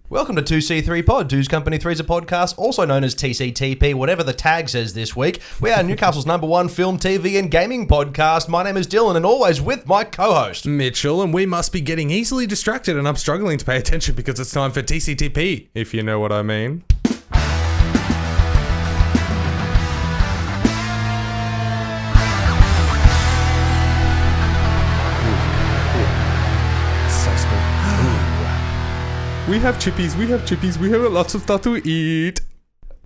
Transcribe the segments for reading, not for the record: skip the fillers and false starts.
Welcome to 2C3 Pod, Two's Company 3's a podcast, also known as TCTP, whatever the tag says this week. We are Newcastle's #1 film, TV and gaming podcast. My name is Dylan and always with my co-host, Mitchell, and we must be getting easily distracted and I'm struggling to pay attention because it's time for TCTP, if you know what I mean. We have chippies, we have lots of stuff to eat.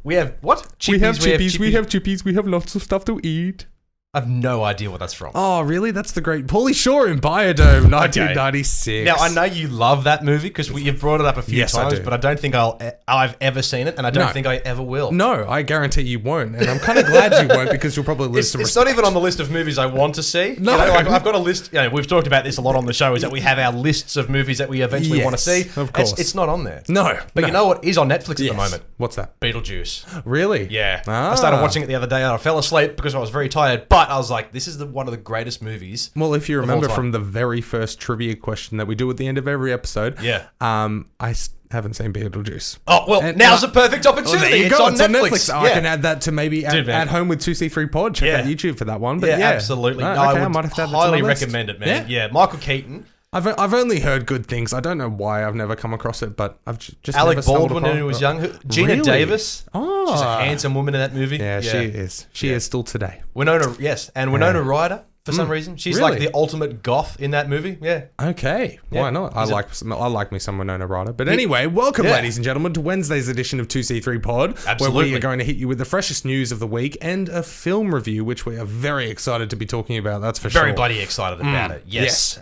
We have what? We have chippies, we have lots of stuff to eat. I have no idea what that's from. Oh, really? That's the great Pauly Shore in Biodome, 1996. Now, I know you love that movie because you've brought it up a few times, but I don't think I've ever seen it, and I don't think I ever will. No, I guarantee you won't, and I'm kind of glad you won't because you'll probably lose some respect. It's not even on the list of movies I want to see. No. I've got a list. We've talked about this a lot on the show, is that we have our lists of movies that we eventually want to see. Of course. It's not on there. No. But you know what is on Netflix at the moment? What's that? Beetlejuice. Really? Yeah. I started watching it the other day and I fell asleep because I was very tired, but I was like, this is one of the greatest movies. Well, if you remember from the very first trivia question that we do at the end of every episode, I haven't seen Beetlejuice. Oh, well, now's the perfect opportunity. Well, there you go. It's on Netflix. Yeah. I can add that to maybe at home with 2C3 Pod. Check out YouTube for that one. But yeah, absolutely. I might have to add highly recommend it, man. Yeah. Michael Keaton. I've only heard good things. I don't know why I've never come across it, but I've just Alec never stumbled Baldwin upon when he was young. Gina Davis. Oh, she's a handsome woman in that movie. Yeah, she is. She is still today. Winona Ryder. For some reason, she's like the ultimate goth in that movie. Yeah. Okay. Why not? I like me some Winona Ryder. But anyway, welcome, ladies and gentlemen, to Wednesday's edition of 2C3 Pod, where we are going to hit you with the freshest news of the week and a film review, which we are very excited to be talking about. That's for sure. Very bloody excited about it. Yes.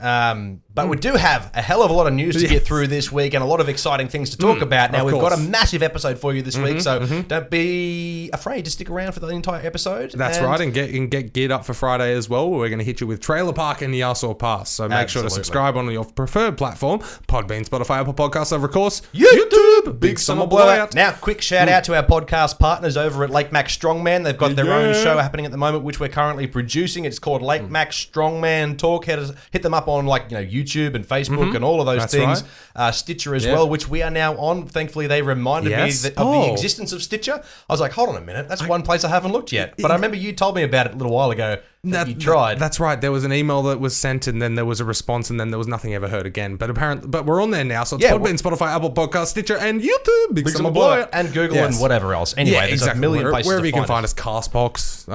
But we do have a hell of a lot of news to get through this week and a lot of exciting things to talk about. Now, we've got a massive episode for you this week, so don't be afraid to stick around for the entire episode. That's right, and get geared up for Friday as well. We're going to hit you with Trailer Park and the Arsaw Pass. So make sure to subscribe on your preferred platform, Podbean, Spotify, Apple Podcasts, over, of course, YouTube. Big summer blowout. Now, quick shout out to our podcast partners over at Lake Mac Strongman. They've got their own show happening at the moment, which we're currently producing. It's called Lake Mac Strongman Talk. Hit them up on YouTube and Facebook and all of those things. Right. Stitcher as well, which we are now on. Thankfully, they reminded me of the existence of Stitcher. I was like, hold on a minute, that's one place I haven't looked yet. But I remember you told me about it a little while ago. You tried. That's right. There was an email that was sent, and then there was a response, and then there was nothing ever heard again. But we're on there now. So it's Podbean, Spotify, Apple Podcasts, Stitcher, and YouTube. Big Summer Blowout. And Google and whatever else. Anyway, there's a million places wherever to you can find us. Castbox.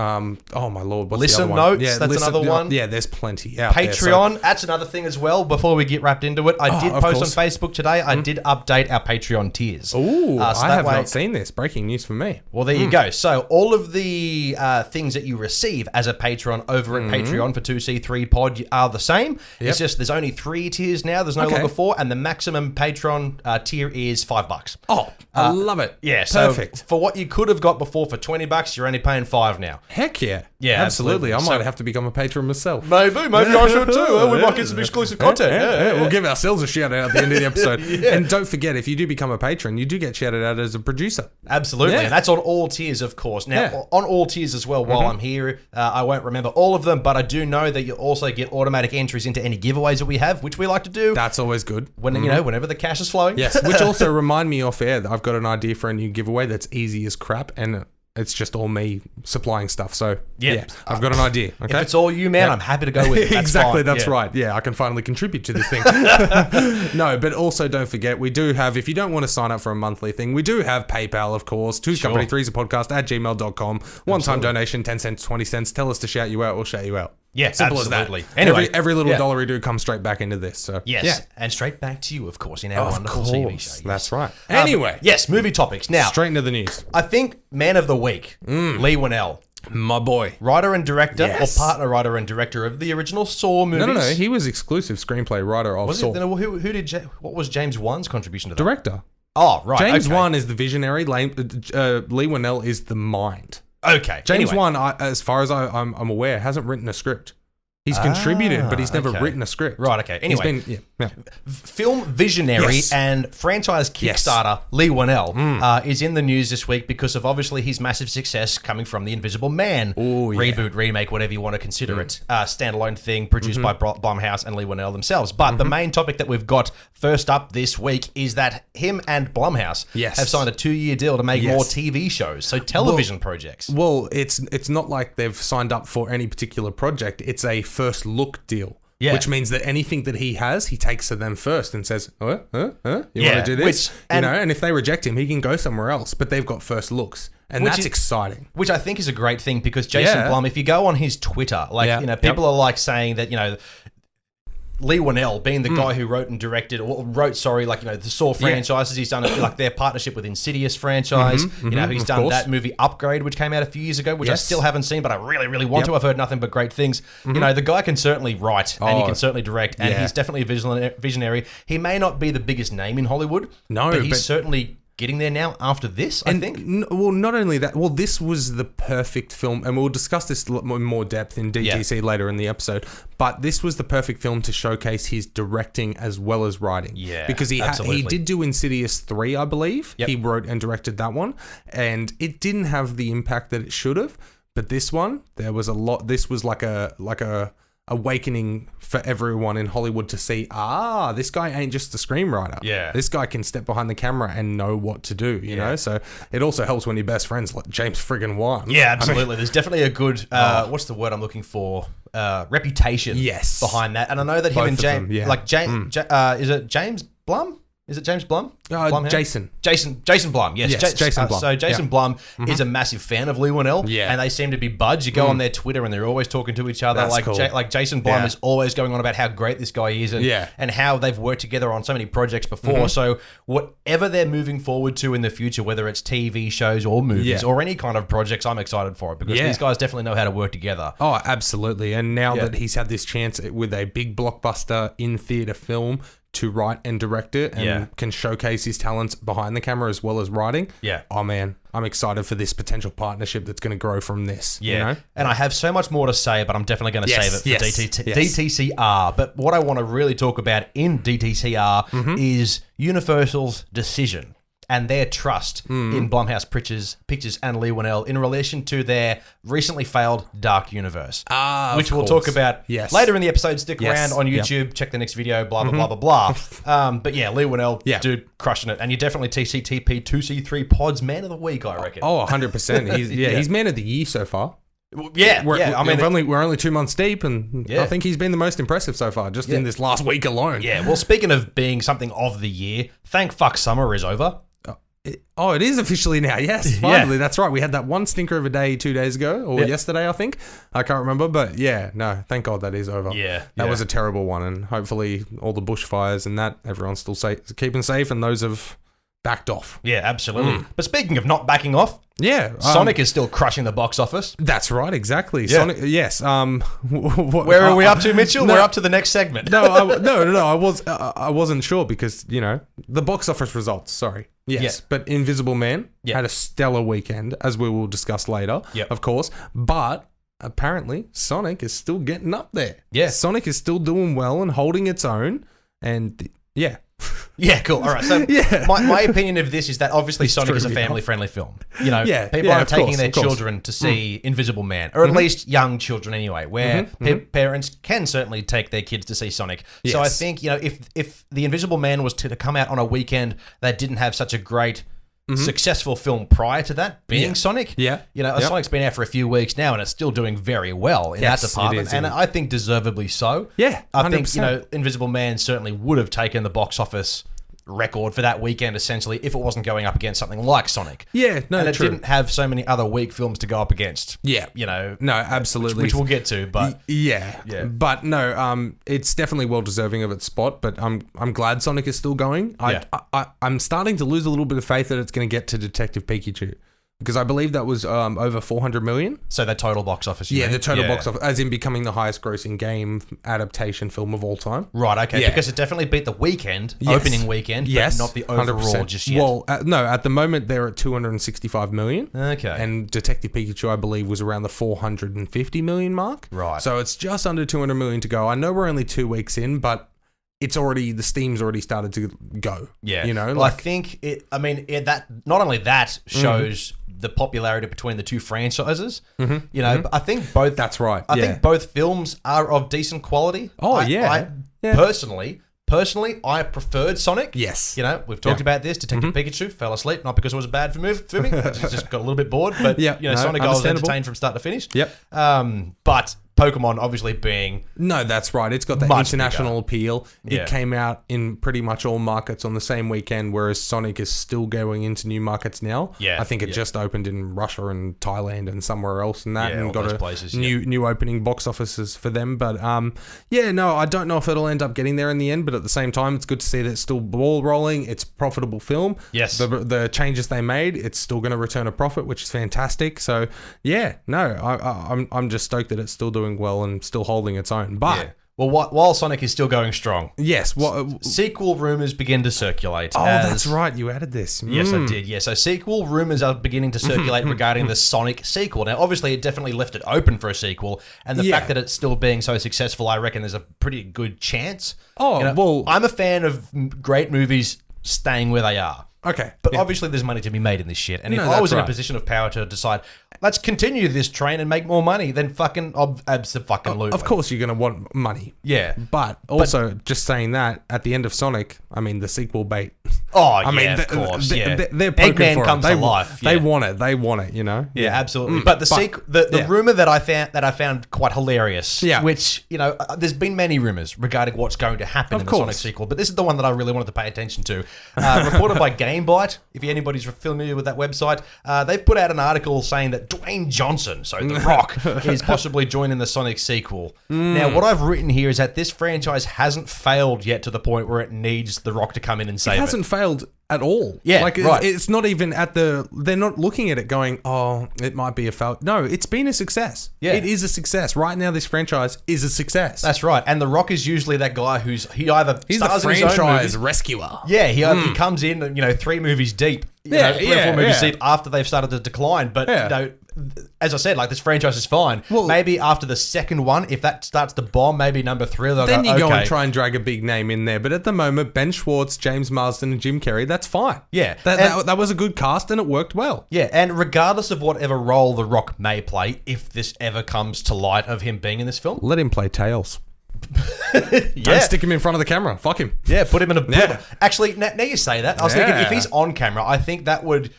Oh my lord, what's Listen the other one? Notes. That's another one. Yeah, there's plenty. Patreon. That's another thing as well. Before we get wrapped into it, I did post on Facebook today. I did update our Patreon tiers. Ooh, I have not seen this. Breaking news for me. Well, there you go. So all of the things that you receive as a patron over at Patreon for 2C3 Pod are the same. It's just there's only 3 tiers now. There's no longer 4, and the maximum patron tier is $5. Oh, I love it. Yeah, perfect. So for what you could have got before for $20, you're only paying $5 now. Heck yeah. Yeah, absolutely. I might have to become a patron myself. Maybe I should too. We might get some exclusive content. We'll give ourselves a shout out at the end of the episode. And don't forget, if you do become a patron, you do get shouted out as a producer. Absolutely. And that's on all tiers, of course. Now, on all tiers as well, while I'm here, I won't remember all of them, but I do know that you also get automatic entries into any giveaways that we have, which we like to do. That's always good. Whenever the cash is flowing. Yes, which also remind me off air that I've got an idea for a new giveaway that's easy as crap, and it's just all me supplying stuff. So yeah, I've got an idea. Okay? If it's all you, man, I'm happy to go with it. That's exactly, fine. that's right. Yeah, I can finally contribute to this thing. No, but also don't forget, we do have, if you don't want to sign up for a monthly thing, we do have PayPal, of course. Two's Company 3's a podcast at gmail.com. One-time donation, 10 cents, 20 cents. Tell us to shout you out, we'll shout you out. Yeah, simple absolutely. As that. Anyway, every little dollar we do comes straight back into this. So and straight back to you, of course, in our wonderful TV show. Yes. That's right. Anyway, movie topics. Now, straight into the news. I think Man of the Week, Leigh Whannell. My boy. Writer and director, or partner writer and director of the original Saw movies. No. He was exclusive screenplay writer of Saw. What was James Wan's contribution to that? Director. Oh, right. James Wan is the visionary. Leigh Whannell is the mind. Okay. James Wan, as far as I'm aware, hasn't written a script. He's contributed, but he's never written a script. Right, okay. Anyway, He's been, film visionary and franchise Kickstarter Leigh Whannell is in the news this week because of obviously his massive success coming from the Invisible Man reboot, remake, whatever you want to consider it. Standalone thing produced by Blumhouse and Leigh Whannell themselves. But the main topic that we've got first up this week is that him and Blumhouse have signed a 2-year deal to make more TV shows, so television projects. Well, it's not like they've signed up for any particular project. It's a first look deal. Yeah. Which means that anything that he has, he takes to them first and says, you want to do this? And if they reject him, he can go somewhere else. But they've got first looks. And that's exciting. Which I think is a great thing because Jason Blum, if you go on his Twitter, people are like saying that, Leigh Whannell being the guy who wrote and directed, the Saw franchises. He's done like their partnership with Insidious franchise. He's done that movie Upgrade, which came out a few years ago, which I still haven't seen, but I really, really want to. I've heard nothing but great things. The guy can certainly write and he can certainly direct, and he's definitely a visionary. He may not be the biggest name in Hollywood, but he's certainly getting there now after this, I think. Well, not only that, this was the perfect film, and we'll discuss this in more depth in DTC later in the episode, but this was the perfect film to showcase his directing as well as writing. Yeah, because he did do Insidious 3, I believe. Yep. He wrote and directed that one, and it didn't have the impact that it should have, but this one, there was a lot. This was like a awakening for everyone in Hollywood to see, this guy ain't just a screenwriter. Yeah. This guy can step behind the camera and know what to do, you know? So it also helps when your best friend's like James friggin' Wan. Yeah, absolutely. There's definitely a good, what's the word I'm looking for? Reputation behind that. And I know that him and James, is it James Blum? Is it James Blum? Jason Blum. Yes, Jason Blum. So Jason Blum is a massive fan of Leigh Whannell, and they seem to be buds. You go on their Twitter and they're always talking to each other. That's cool. Like Jason Blum is always going on about how great this guy is and how they've worked together on so many projects before. So whatever they're moving forward to in the future, whether it's TV shows or movies or any kind of projects, I'm excited for it because these guys definitely know how to work together. Oh, absolutely. And now that he's had this chance with a big blockbuster in theater film to write and direct it and can showcase his talents behind the camera as well as writing. Yeah. Oh, man. I'm excited for this potential partnership that's going to grow from this. Yeah. You know? And I have so much more to say, but I'm definitely going to save it for DTCR. But what I want to really talk about in DTCR is Universal's decision and their trust in Blumhouse Pictures and Leigh Whannell in relation to their recently failed Dark Universe, which we'll talk about later in the episode. Stick around on YouTube, check the next video, blah, blah, blah, blah, blah. But yeah, Leigh Whannell, dude, crushing it. And you're definitely TCTP 2C3 Pods Man of the Week, I reckon. Oh, 100%. He's Man of the Year so far. We're only 2 months deep, and I think he's been the most impressive so far, just in this last week alone. Yeah, well, speaking of being something of the year, thank fuck summer is over. It is officially now. Yes, finally. That's right. We had that one stinker of a day 2 days ago, or yesterday, I think. I can't remember, but thank God that is over. That was a terrible one, and hopefully all the bushfires and that, everyone's still keeping safe, and those have backed off. Yeah, absolutely. But speaking of not backing off, Sonic is still crushing the box office. That's right, exactly. Yeah. Sonic, yes. Where are we up to, Mitchell? We're up to the next segment. No. I wasn't sure because the box office results. Sorry. Yes, but Invisible Man had a stellar weekend, as we will discuss later. Of course, but apparently Sonic is still getting up there. Yeah, Sonic is still doing well and holding its own, and Yeah, cool. All right. So my opinion of this is that obviously Sonic is a family-friendly film. People aren't taking their children to see Invisible Man, or at least young children anyway, where parents can certainly take their kids to see Sonic. Yes. So I think, if the Invisible Man was to come out on a weekend that didn't have such a great successful film prior to that, being Sonic. Sonic's been out for a few weeks now and it's still doing very well in that department. And I think deservedly so. Yeah, 100%. I think, Invisible Man certainly would have taken the box office record for that weekend, essentially, if it wasn't going up against something like Sonic. And it didn't have so many other weak films to go up against. No, absolutely. Which we'll get to, but but no, it's definitely well deserving of its spot. But I'm glad Sonic is still going. I'm starting to lose a little bit of faith that it's going to get to Detective Pikachu. because I believe that was over 400 million. So the total box office. You mean? The total box office, as in becoming the highest grossing game adaptation film of all time. Right, okay, because it definitely beat the weekend, opening weekend, but not the overall 100%. just yet. Well, no, at the moment they're at 265 million. Okay. And Detective Pikachu, I believe, was around the 450 million mark. Right. So it's just under 200 million to go. I know we're only 2 weeks in, but it's already, the steam's already started to go. Yeah. You know, well, I think that not only that shows the popularity between the two franchises, you know, but I think both. That's right. I think both films are of decent quality. Oh, I personally, I preferred Sonic. Yes. You know, we've talked about this. Detective Pikachu fell asleep, not because it was a bad movie for me. I just got a little bit bored. But, Sonic, I was entertained from start to finish. Yep. But Pokemon obviously being... No, that's right. It's got the international appeal. It came out in pretty much all markets on the same weekend, whereas Sonic is still going into new markets now. Yeah. I think it just opened in Russia and Thailand and somewhere else and that, and all got those a places, new opening box offices for them. But I don't know if it'll end up getting there in the end, but at the same time, it's good to see that it's still ball rolling. It's a profitable film. Yes. The changes they made, it's still going to return a profit, which is fantastic. So, I'm just stoked that it's still doing well and still holding its own. But well, while Sonic is still going strong, yes, sequel rumors begin to circulate. Oh, that's right, you added this. Yes, I did. Yeah, so sequel rumors are beginning to circulate regarding the Sonic sequel. Now, obviously, it definitely left it open for a sequel, and the fact that it's still being so successful, I reckon there's a pretty good chance. Well, I'm a fan of great movies staying where they are. Okay. But obviously there's money to be made in this shit. And if I was in a position of power to decide, let's continue this train and make more money, then fucking abso-fucking-lutely. Of course you're going to want money. Yeah. But also, just saying that, at the end of Sonic, I mean, the sequel bait. Oh, of course, They're poking Eggman for comes it. to life. They want it. They want it, you know? Yeah, absolutely. But the rumor that I found quite hilarious, which, you know, there's been many rumors regarding what's going to happen in the Sonic sequel, but this is the one that I really wanted to pay attention to. Reported by Gamebyte, if anybody's familiar with that website, they've put out an article saying that Dwayne Johnson, so The Rock, is possibly joining the Sonic sequel. Now, what I've written here is that this franchise hasn't failed yet to the point where it needs The Rock to come in and save it. It hasn't failed at all. Yeah, right. It's not even they're not looking at it going, oh, it might be a fail. No, it's been a success. Yeah. It is a success. Right now, this franchise is a success. That's right. And The Rock is usually that guy he's the franchise rescuer. Yeah, he comes in, 3 movies deep. 3 or 4 movies deep after they've started to decline. But, as I said, like, this franchise is fine. Well, maybe after the second one, if that starts to bomb, maybe number 3, they'll then you go and try and drag a big name in there. But at the moment, Ben Schwartz, James Marsden, and Jim Carrey, that's fine. Yeah. That was a good cast and it worked well. Yeah, and regardless of whatever role The Rock may play, if this ever comes to light of him being in this film, let him play Tails. Don't stick him in front of the camera. Fuck him. Yeah, put him in a... Actually, now you say that, I was thinking if he's on camera, I think that would...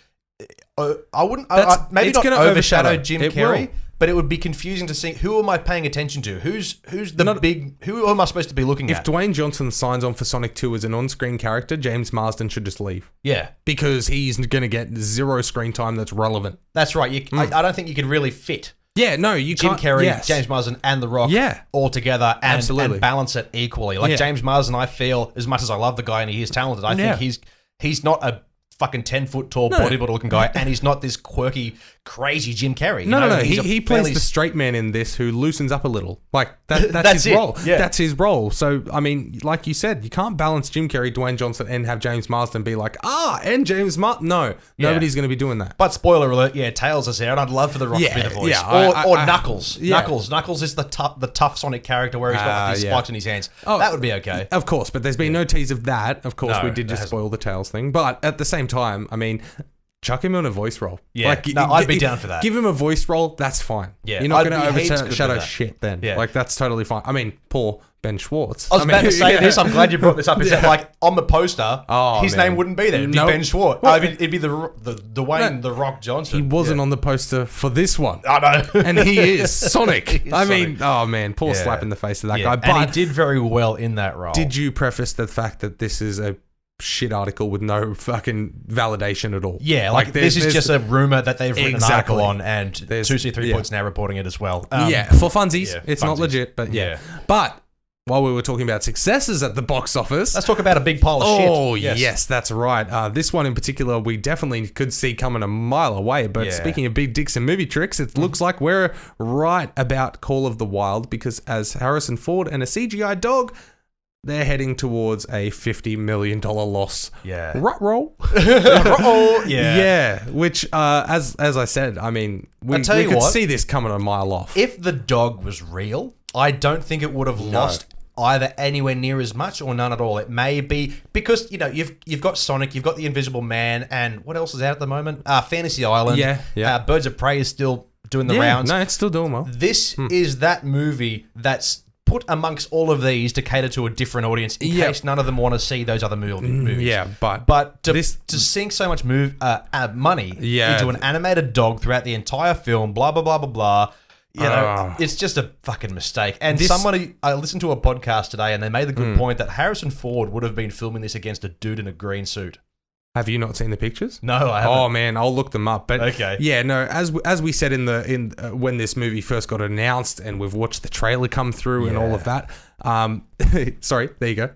I wouldn't... maybe not overshadow Jim Carrey, but it would be confusing to see who am I paying attention to? Who's the big... Who am I supposed to be looking at? If Dwayne Johnson signs on for Sonic 2 as an on-screen character, James Marsden should just leave. Yeah. Because he's going to get 0 screen time that's relevant. That's right. I don't think you could really fit... Yeah, no, you Jim can't. Carrey, James Marsden, and The Rock all together and balance it equally. Like James Marsden, I feel, as much as I love the guy and he is talented, I think he's not a fucking 10-foot tall bodybuilder looking guy, and he's not this quirky, crazy Jim Carrey. No. He plays the straight man in this who loosens up a little. Like that's his role. Yeah. That's his role. So I mean, like you said, you can't balance Jim Carrey, Dwayne Johnson, and have James Marsden be like, and James Marsden. No, nobody's going to be doing that. But spoiler alert, Tails is there, and I'd love for The Rock to be the voice. Or Knuckles. Knuckles is the tough Sonic character where he's got these spikes in his hands. That would be okay. Of course, but there's been no tease of that. Of course, we did just spoil the Tails thing. But at the same time, I mean, chuck him on a voice role. Yeah, I'd be down for that. Give him a voice role, that's fine. Yeah, you're not going to overshadow shit then. Yeah. Like, that's totally fine. I mean, poor Ben Schwartz. I was about to say this. I'm glad you brought this up. Is that, like, on the poster, his name wouldn't be there. It'd be Ben Schwartz. Well, it'd be the Dwayne The Rock Johnson. He wasn't on the poster for this one. I know. And he is Sonic. I mean, oh man, poor slap in the face of that guy. But and he did very well in that role. Did you preface the fact that this is a shit article with no fucking validation at all? Yeah, like this is just a rumor that they've written an article on, and 2C3 Points now reporting it as well. For funsies. It's not legit, but But while we were talking about successes at the box office. Let's talk about a big pile of shit. Oh, yes, that's right. This one in particular, we definitely could see coming a mile away. But speaking of big dicks and movie tricks, it looks like we're right about Call of the Wild, because as Harrison Ford and a CGI dog, they're heading towards a $50 million loss. Yeah. Ruh-Roh. Ruh-Roh. Yeah. Yeah. Which, as I said, I mean, we could see this coming a mile off. If the dog was real, I don't think it would have lost either anywhere near as much or none at all. It may be because, you know, you've got Sonic, you've got the Invisible Man, and what else is out at the moment? Fantasy Island. Yeah. Birds of Prey is still doing the rounds. No, it's still doing well. This is that movie that's put amongst all of these to cater to a different audience in case none of them want to see those other movies. Yeah, but to sink so much money into an animated dog throughout the entire film, blah blah blah blah blah. You know, it's just a fucking mistake. And I listened to a podcast today, and they made the good point that Harrison Ford would have been filming this against a dude in a green suit. Have you not seen the pictures? No, I haven't. Oh man, I'll look them up. But okay, yeah, no. As we said when this movie first got announced, and we've watched the trailer come through and all of that. Sorry, there you go.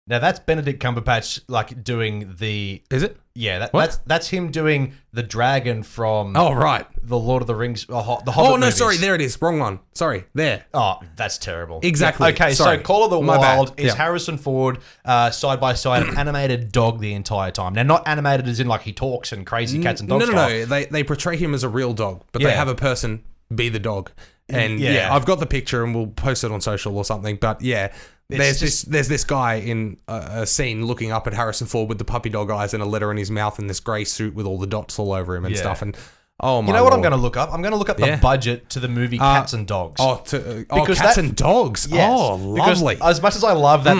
Now that's Benedict Cumberbatch like doing the. Is it? Yeah, that's him doing the dragon from. Oh right, the Lord of the Rings, the Hobbit. Oh no, movies. sorry, there it is. Wrong one. Sorry, there. Oh, that's terrible. Exactly. Yeah, okay, sorry. so Call of the Wild is Yeah. Harrison Ford side by side, an animated dog the entire time. Now, not animated as in like he talks and crazy cats and dogs. No. They portray him as a real dog, but they have a person be the dog. And I've got the picture, and we'll post it on social or something. But yeah. There's this guy in a scene looking up at Harrison Ford with the puppy dog eyes and a letter in his mouth and this grey suit with all the dots all over him and stuff. And oh my! You know what I'm going to look up? I'm going to look up the budget to the movie Cats and Dogs. Cats and Dogs. Yes, oh, lovely. As much as I love that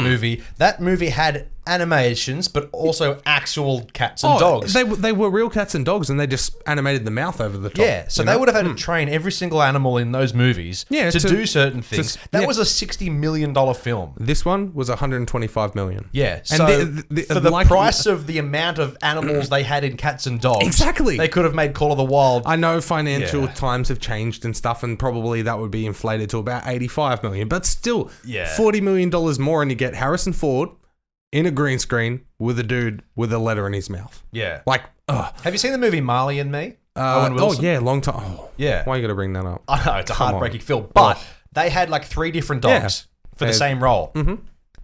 movie had animations, but also actual cats and dogs. They were real cats and dogs, and they just animated the mouth over the top. Yeah, so they would have had to train every single animal in those movies to do certain things. That was a $60 million film. This one was $125 million. Yeah, so for the price of the amount of animals they had in Cats and Dogs, exactly, they could have made Call of the Wild. I know financial times have changed and stuff, and probably that would be inflated to about $85 million, but still, $40 million more, and you get Harrison Ford in a green screen with a dude with a letter in his mouth. Yeah. Like, have you seen the movie Marley and Me? Owen Wilson? Oh, yeah, long time. Oh, yeah. Why are you going to bring that up? I know, it's a heartbreaking film, but they had like 3 different dogs for the same role. Mm-hmm.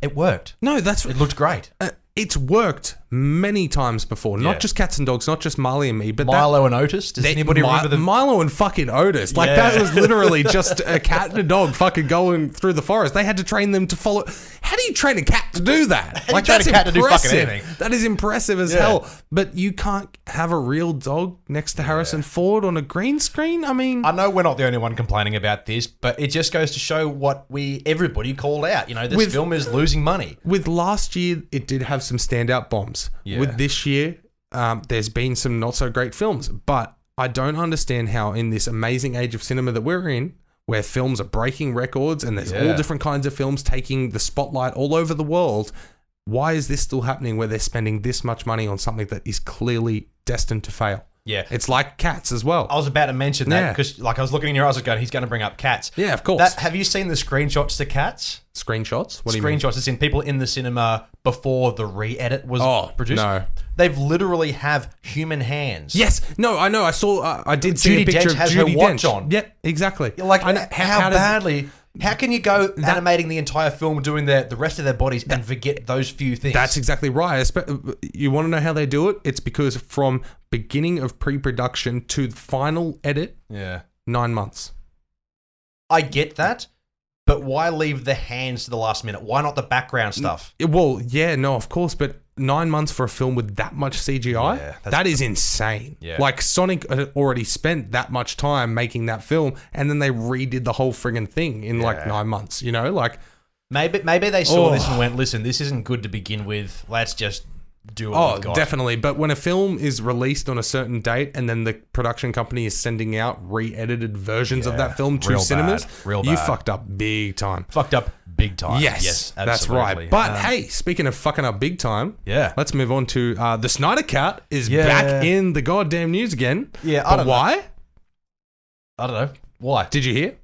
It worked. No, it looked great. It's worked many times before. Not just Cats and Dogs, not just Marley and Me, but Milo and Otis. Does anybody remember them? Milo and fucking Otis. Like that was literally just a cat and a dog fucking going through the forest. They had to train them to follow. How do you train a cat to do that? Like that's impressive. To do fucking anything. That is impressive as hell. But you can't have a real dog next to Harrison Ford on a green screen. I mean, I know we're not the only one complaining about this, but it just goes to show what everybody called out. You know, this film is losing money. With last year, it did have some standout bombs. Yeah. With this year, there's been some not so great films, but I don't understand how in this amazing age of cinema that we're in, where films are breaking records and there's all different kinds of films taking the spotlight all over the world, why is this still happening where they're spending this much money on something that is clearly destined to fail? Yeah. It's like Cats as well. I was about to mention that because like I was looking in your eyes and going, he's going to bring up Cats. Yeah, of course. Have you seen the screenshots to Cats? Screenshots? What do you mean? Screenshots, it's in people in the cinema before the re-edit was produced. No. They've literally have human hands. Yes. No, I know. I saw, I did see a picture of Judi watch on. Yep, exactly. Like, how badly... How can you go animating the entire film, doing the rest of their bodies, and forget those few things? That's exactly right. You want to know how they do it? It's because from beginning of pre-production to the final edit, 9 months. I get that, but why leave the hands to the last minute? Why not the background stuff? Well, of course, but 9 months for a film with that much CGI, that is insane. Yeah. Like Sonic had already spent that much time making that film, and then they redid the whole friggin' thing in like 9 months. You know, like maybe they saw this and went, "Listen, this isn't good to begin with. Let's just do what we've got." Definitely. But when a film is released on a certain date and then the production company is sending out re-edited versions of that film to cinemas, you fucked up big time. Fucked up big time. Yes, that's right. But hey, speaking of fucking up big time, let's move on to the Snyder Cut is back in the goddamn news again. Yeah, why? I don't know. Why? Did you hear?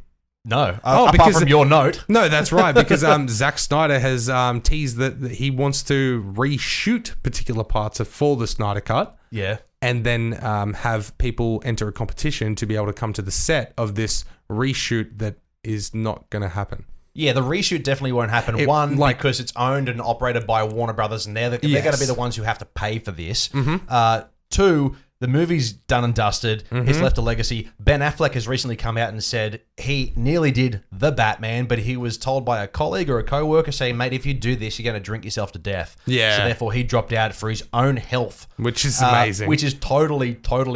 No. Oh, apart from your note. No, that's right, because Zack Snyder has teased that he wants to reshoot particular parts for the Snyder Cut. Yeah. And then have people enter a competition to be able to come to the set of this reshoot that is not going to happen. Yeah, the reshoot definitely won't happen. Because it's owned and operated by Warner Brothers, and they're going to be the ones who have to pay for this. Mm-hmm. Two, the movie's done and dusted. Mm-hmm. It's left a legacy. Ben Affleck has recently come out and said he nearly did The Batman, but he was told by a colleague or a co-worker saying, mate, if you do this, you're going to drink yourself to death. Yeah. So therefore, he dropped out for his own health. Which is amazing. Which is totally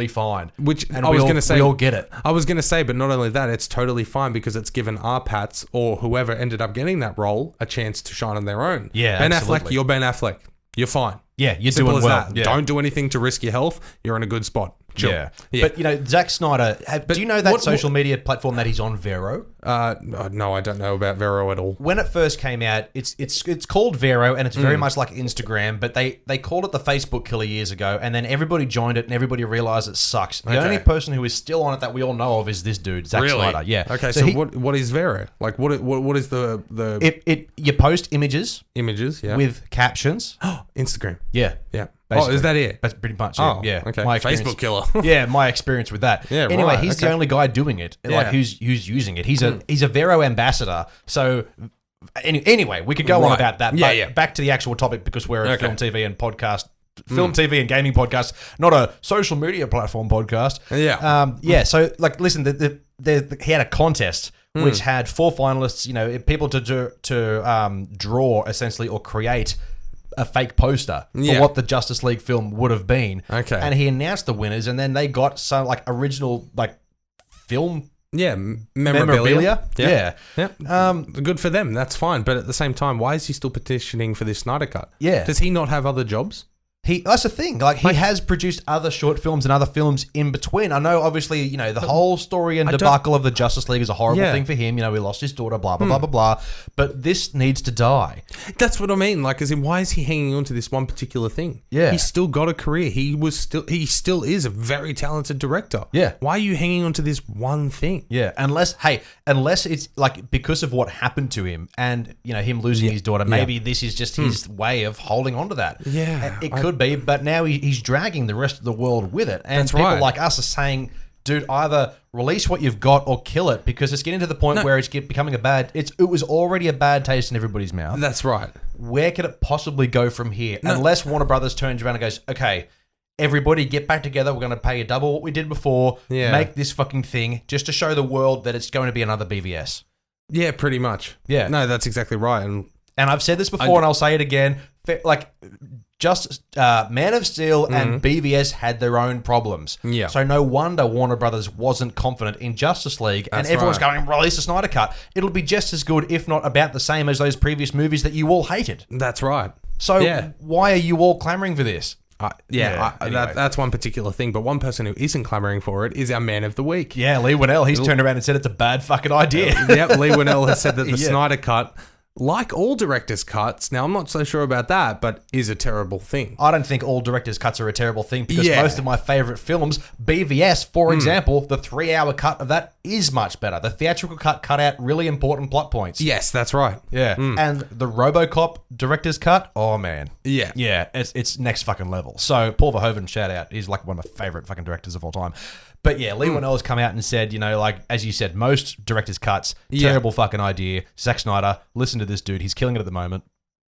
fine. And we all get it. I was going to say, but not only that, it's totally fine because it's given our Pats or whoever ended up getting that role a chance to shine on their own. Yeah, Ben absolutely. Affleck, you're Ben Affleck. You're fine. Yeah, you're Simple doing as well. that. Yeah. Don't do anything to risk your health. You're in a good spot. Chill. Yeah. But, Zack Snyder, do you know that social media platform that he's on, Vero? No, I don't know about Vero at all. When it first came out, it's called Vero, and it's very much like Instagram, but they called it the Facebook killer years ago, and then everybody joined it, and everybody realized it sucks. The only person who is still on it that we all know of is this dude, Zack Snyder. Yeah. Okay, so what is Vero? Like, what is the... You post images. Images, yeah. With captions. Instagram. Yeah. Yeah. Basically. Oh, is that it? That's pretty much Oh, it. Yeah. Okay. My Facebook killer. Yeah, my experience with that. Yeah, anyway, right, he's the only guy doing it. Like who's using it. He's a Vero ambassador. So anyway, we could go on about that. But back to the actual topic because we're a film, TV, and podcast. Film, TV, and gaming podcast, not a social media platform podcast. Yeah. So listen, he had a contest which had 4 finalists. People to draw essentially or create a fake poster for what the Justice League film would have been. Okay. And he announced the winners, and then they got some original film memorabilia. Yeah. Good for them. That's fine. But at the same time, why is he still petitioning for this Snyder Cut? Yeah. Does he not have other jobs? That's the thing. He has produced other short films and other films in between. I know, obviously, the whole story and debacle of the Justice League is a horrible thing for him. We lost his daughter, blah, blah, blah, blah, blah. But this needs to die. That's what I mean. As in, why is he hanging on to this one particular thing? Yeah. He's still got a career. He still is a very talented director. Yeah. Why are you hanging on to this one thing? Yeah. Unless it's because of what happened to him and, him losing his daughter, maybe this is just his way of holding on to that. Yeah. It could be, but now he's dragging the rest of the world with it. And That's people right. like us are saying, dude, either release what you've got or kill it because it's getting to the point where it's becoming it was already a bad taste in everybody's mouth. That's right. Where could it possibly go from here? Unless Warner Brothers turns around and goes, okay, everybody get back together. We're going to pay you double what we did before. Yeah. Make this fucking thing just to show the world that it's going to be another BVS. Yeah, pretty much. Yeah. No, that's exactly right. And I've said this before and I'll say it again. Just Man of Steel and BVS had their own problems. Yeah. So no wonder Warner Brothers wasn't confident in Justice League. That's and everyone's right. going, release a Snyder Cut. It'll be just as good, if not about the same as those previous movies that you all hated. That's right. So why are you all clamoring for this? Anyway. That's one particular thing. But one person who isn't clamoring for it is our man of the week. Yeah, Leigh Whannell. He's turned around and said it's a bad fucking idea. Leigh Whannell has said that the Snyder Cut, like all director's cuts, now I'm not so sure about that, but is a terrible thing. I don't think all director's cuts are a terrible thing because most of my favourite films, BVS, for example, the 3-hour cut of that is much better. The theatrical cut out really important plot points. Yes, that's right. Yeah. And the RoboCop director's cut, oh man. Yeah. Yeah, it's next fucking level. So Paul Verhoeven, shout out, he's one of my favourite fucking directors of all time. But yeah, Leigh Whannell has come out and said, as you said, most director's cuts, terrible fucking idea. Zack Snyder, listen to this dude. He's killing it at the moment.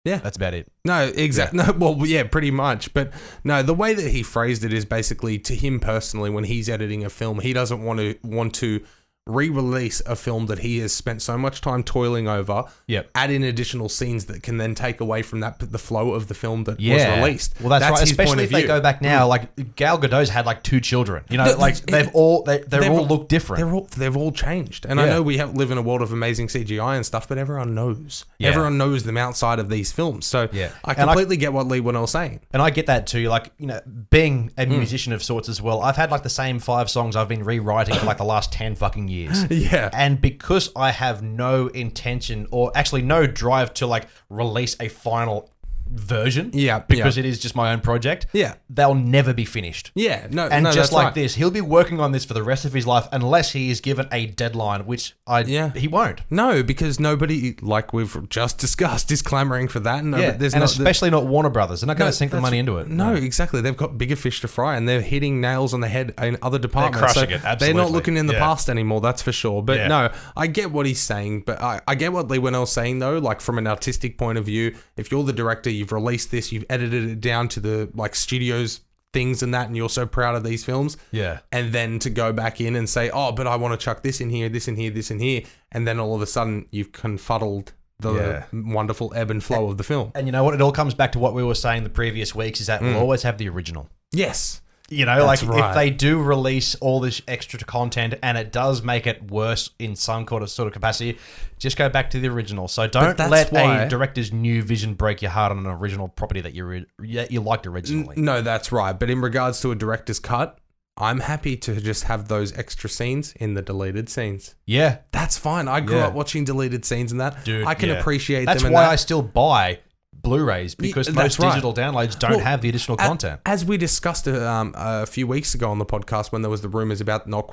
Yeah. That's about it. No, exactly. Yeah. No, well, yeah, pretty much. But no, the way that he phrased it is basically to him personally, when he's editing a film, he doesn't want to re-release a film that he has spent so much time toiling over, add in additional scenes that can then take away from the flow of the film that was released. Well, that's right. his Especially point of if they view. go back now, Gal Gadot's had 2 children. They've all look different. They've all changed. And I know we live in a world of amazing CGI and stuff, but everyone knows. Yeah. Everyone knows them outside of these films. So I completely get what Leigh Whannell's saying. And I get that too. Being a musician of sorts as well, I've had the same 5 songs I've been rewriting for the last 10 fucking years. Yeah. And because I have no intention or actually no drive to release a final version. Yeah, because it is just my own project. Yeah. They'll never be finished. Yeah, no, and just that's like right. this, he'll be working on this for the rest of his life unless he is given a deadline, which he won't. No, because nobody, like we've just discussed, is clamoring for that. And especially not Warner Brothers. They're not going to sink the money into it. No, exactly. They've got bigger fish to fry, and they're hitting nails on the head in other departments. They're crushing it, absolutely. They're not looking in the past anymore, that's for sure. But no, I get what he's saying. But I get what Leigh Whannell's saying, though. Like, from an artistic point of view, if you're the director, you've released this, you've edited it down to the like studios things and that, and you're so proud of these films. Yeah. And then to go back in and say, oh, but I want to chuck this in here, this in here, this in here. And then all of a sudden you've confuddled the wonderful ebb and flow of the film. And you know what? It all comes back to what we were saying the previous weeks is that we'll always have the original. Yes. You know, like if they do release all this extra content and it does make it worse in some sort of capacity, just go back to the original. So don't let a director's new vision break your heart on an original property that you liked originally. No, that's right. But in regards to a director's cut, I'm happy to just have those extra scenes in the deleted scenes. Yeah. That's fine. I grew up watching deleted scenes and that. Dude, I can appreciate them. That's why I still buy Blu-rays, because most digital downloads don't have the additional content. As we discussed a few weeks ago on the podcast when there was the rumors about once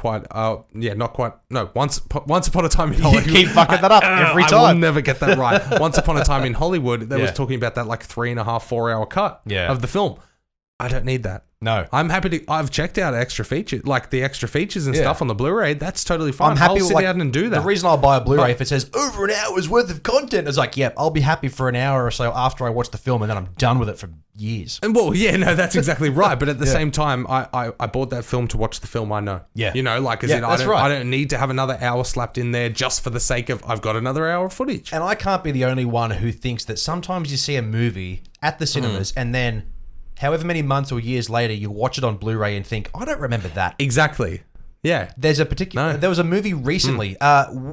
upon a time in Hollywood. You keep fucking that up every time. I will never get that right. Once upon a time in Hollywood, they was talking about that like 3.5, 4 hour cut of the film. I don't need that. No. I'm happy to. I've checked out extra features, like the extra features and stuff on the Blu-ray. That's totally fine. I'm happy I'll sit down and do that. The reason I'll buy a Blu-ray if it says over an hour's worth of content, it's like, I'll be happy for an hour or so after I watch the film, and then I'm done with it for years. And that's exactly right. But at the same time, I bought that film to watch the film I know. Yeah. You know, like, I don't need to have another hour slapped in there just for the sake of I've got another hour of footage. And I can't be the only one who thinks that sometimes you see a movie at the cinemas and then however many months or years later, you watch it on Blu-ray and think, I don't remember that. Exactly. Yeah. There was a movie recently,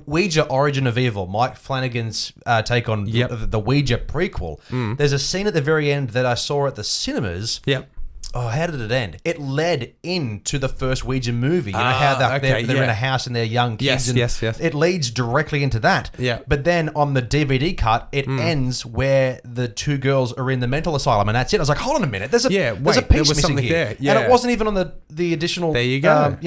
Ouija Origin of Evil, Mike Flanagan's take on the Ouija prequel. There's a scene at the very end that I saw at the cinemas. Yep. Oh, how did it end? It led into the first Ouija movie. You know how they're in a house and they're young kids. Yes. It leads directly into that. Yeah. But then on the DVD cut, it ends where the two girls are in the mental asylum, and that's it. I was like, hold on a minute. There's a piece missing here. There. Yeah. And it wasn't even on the additional. There you go.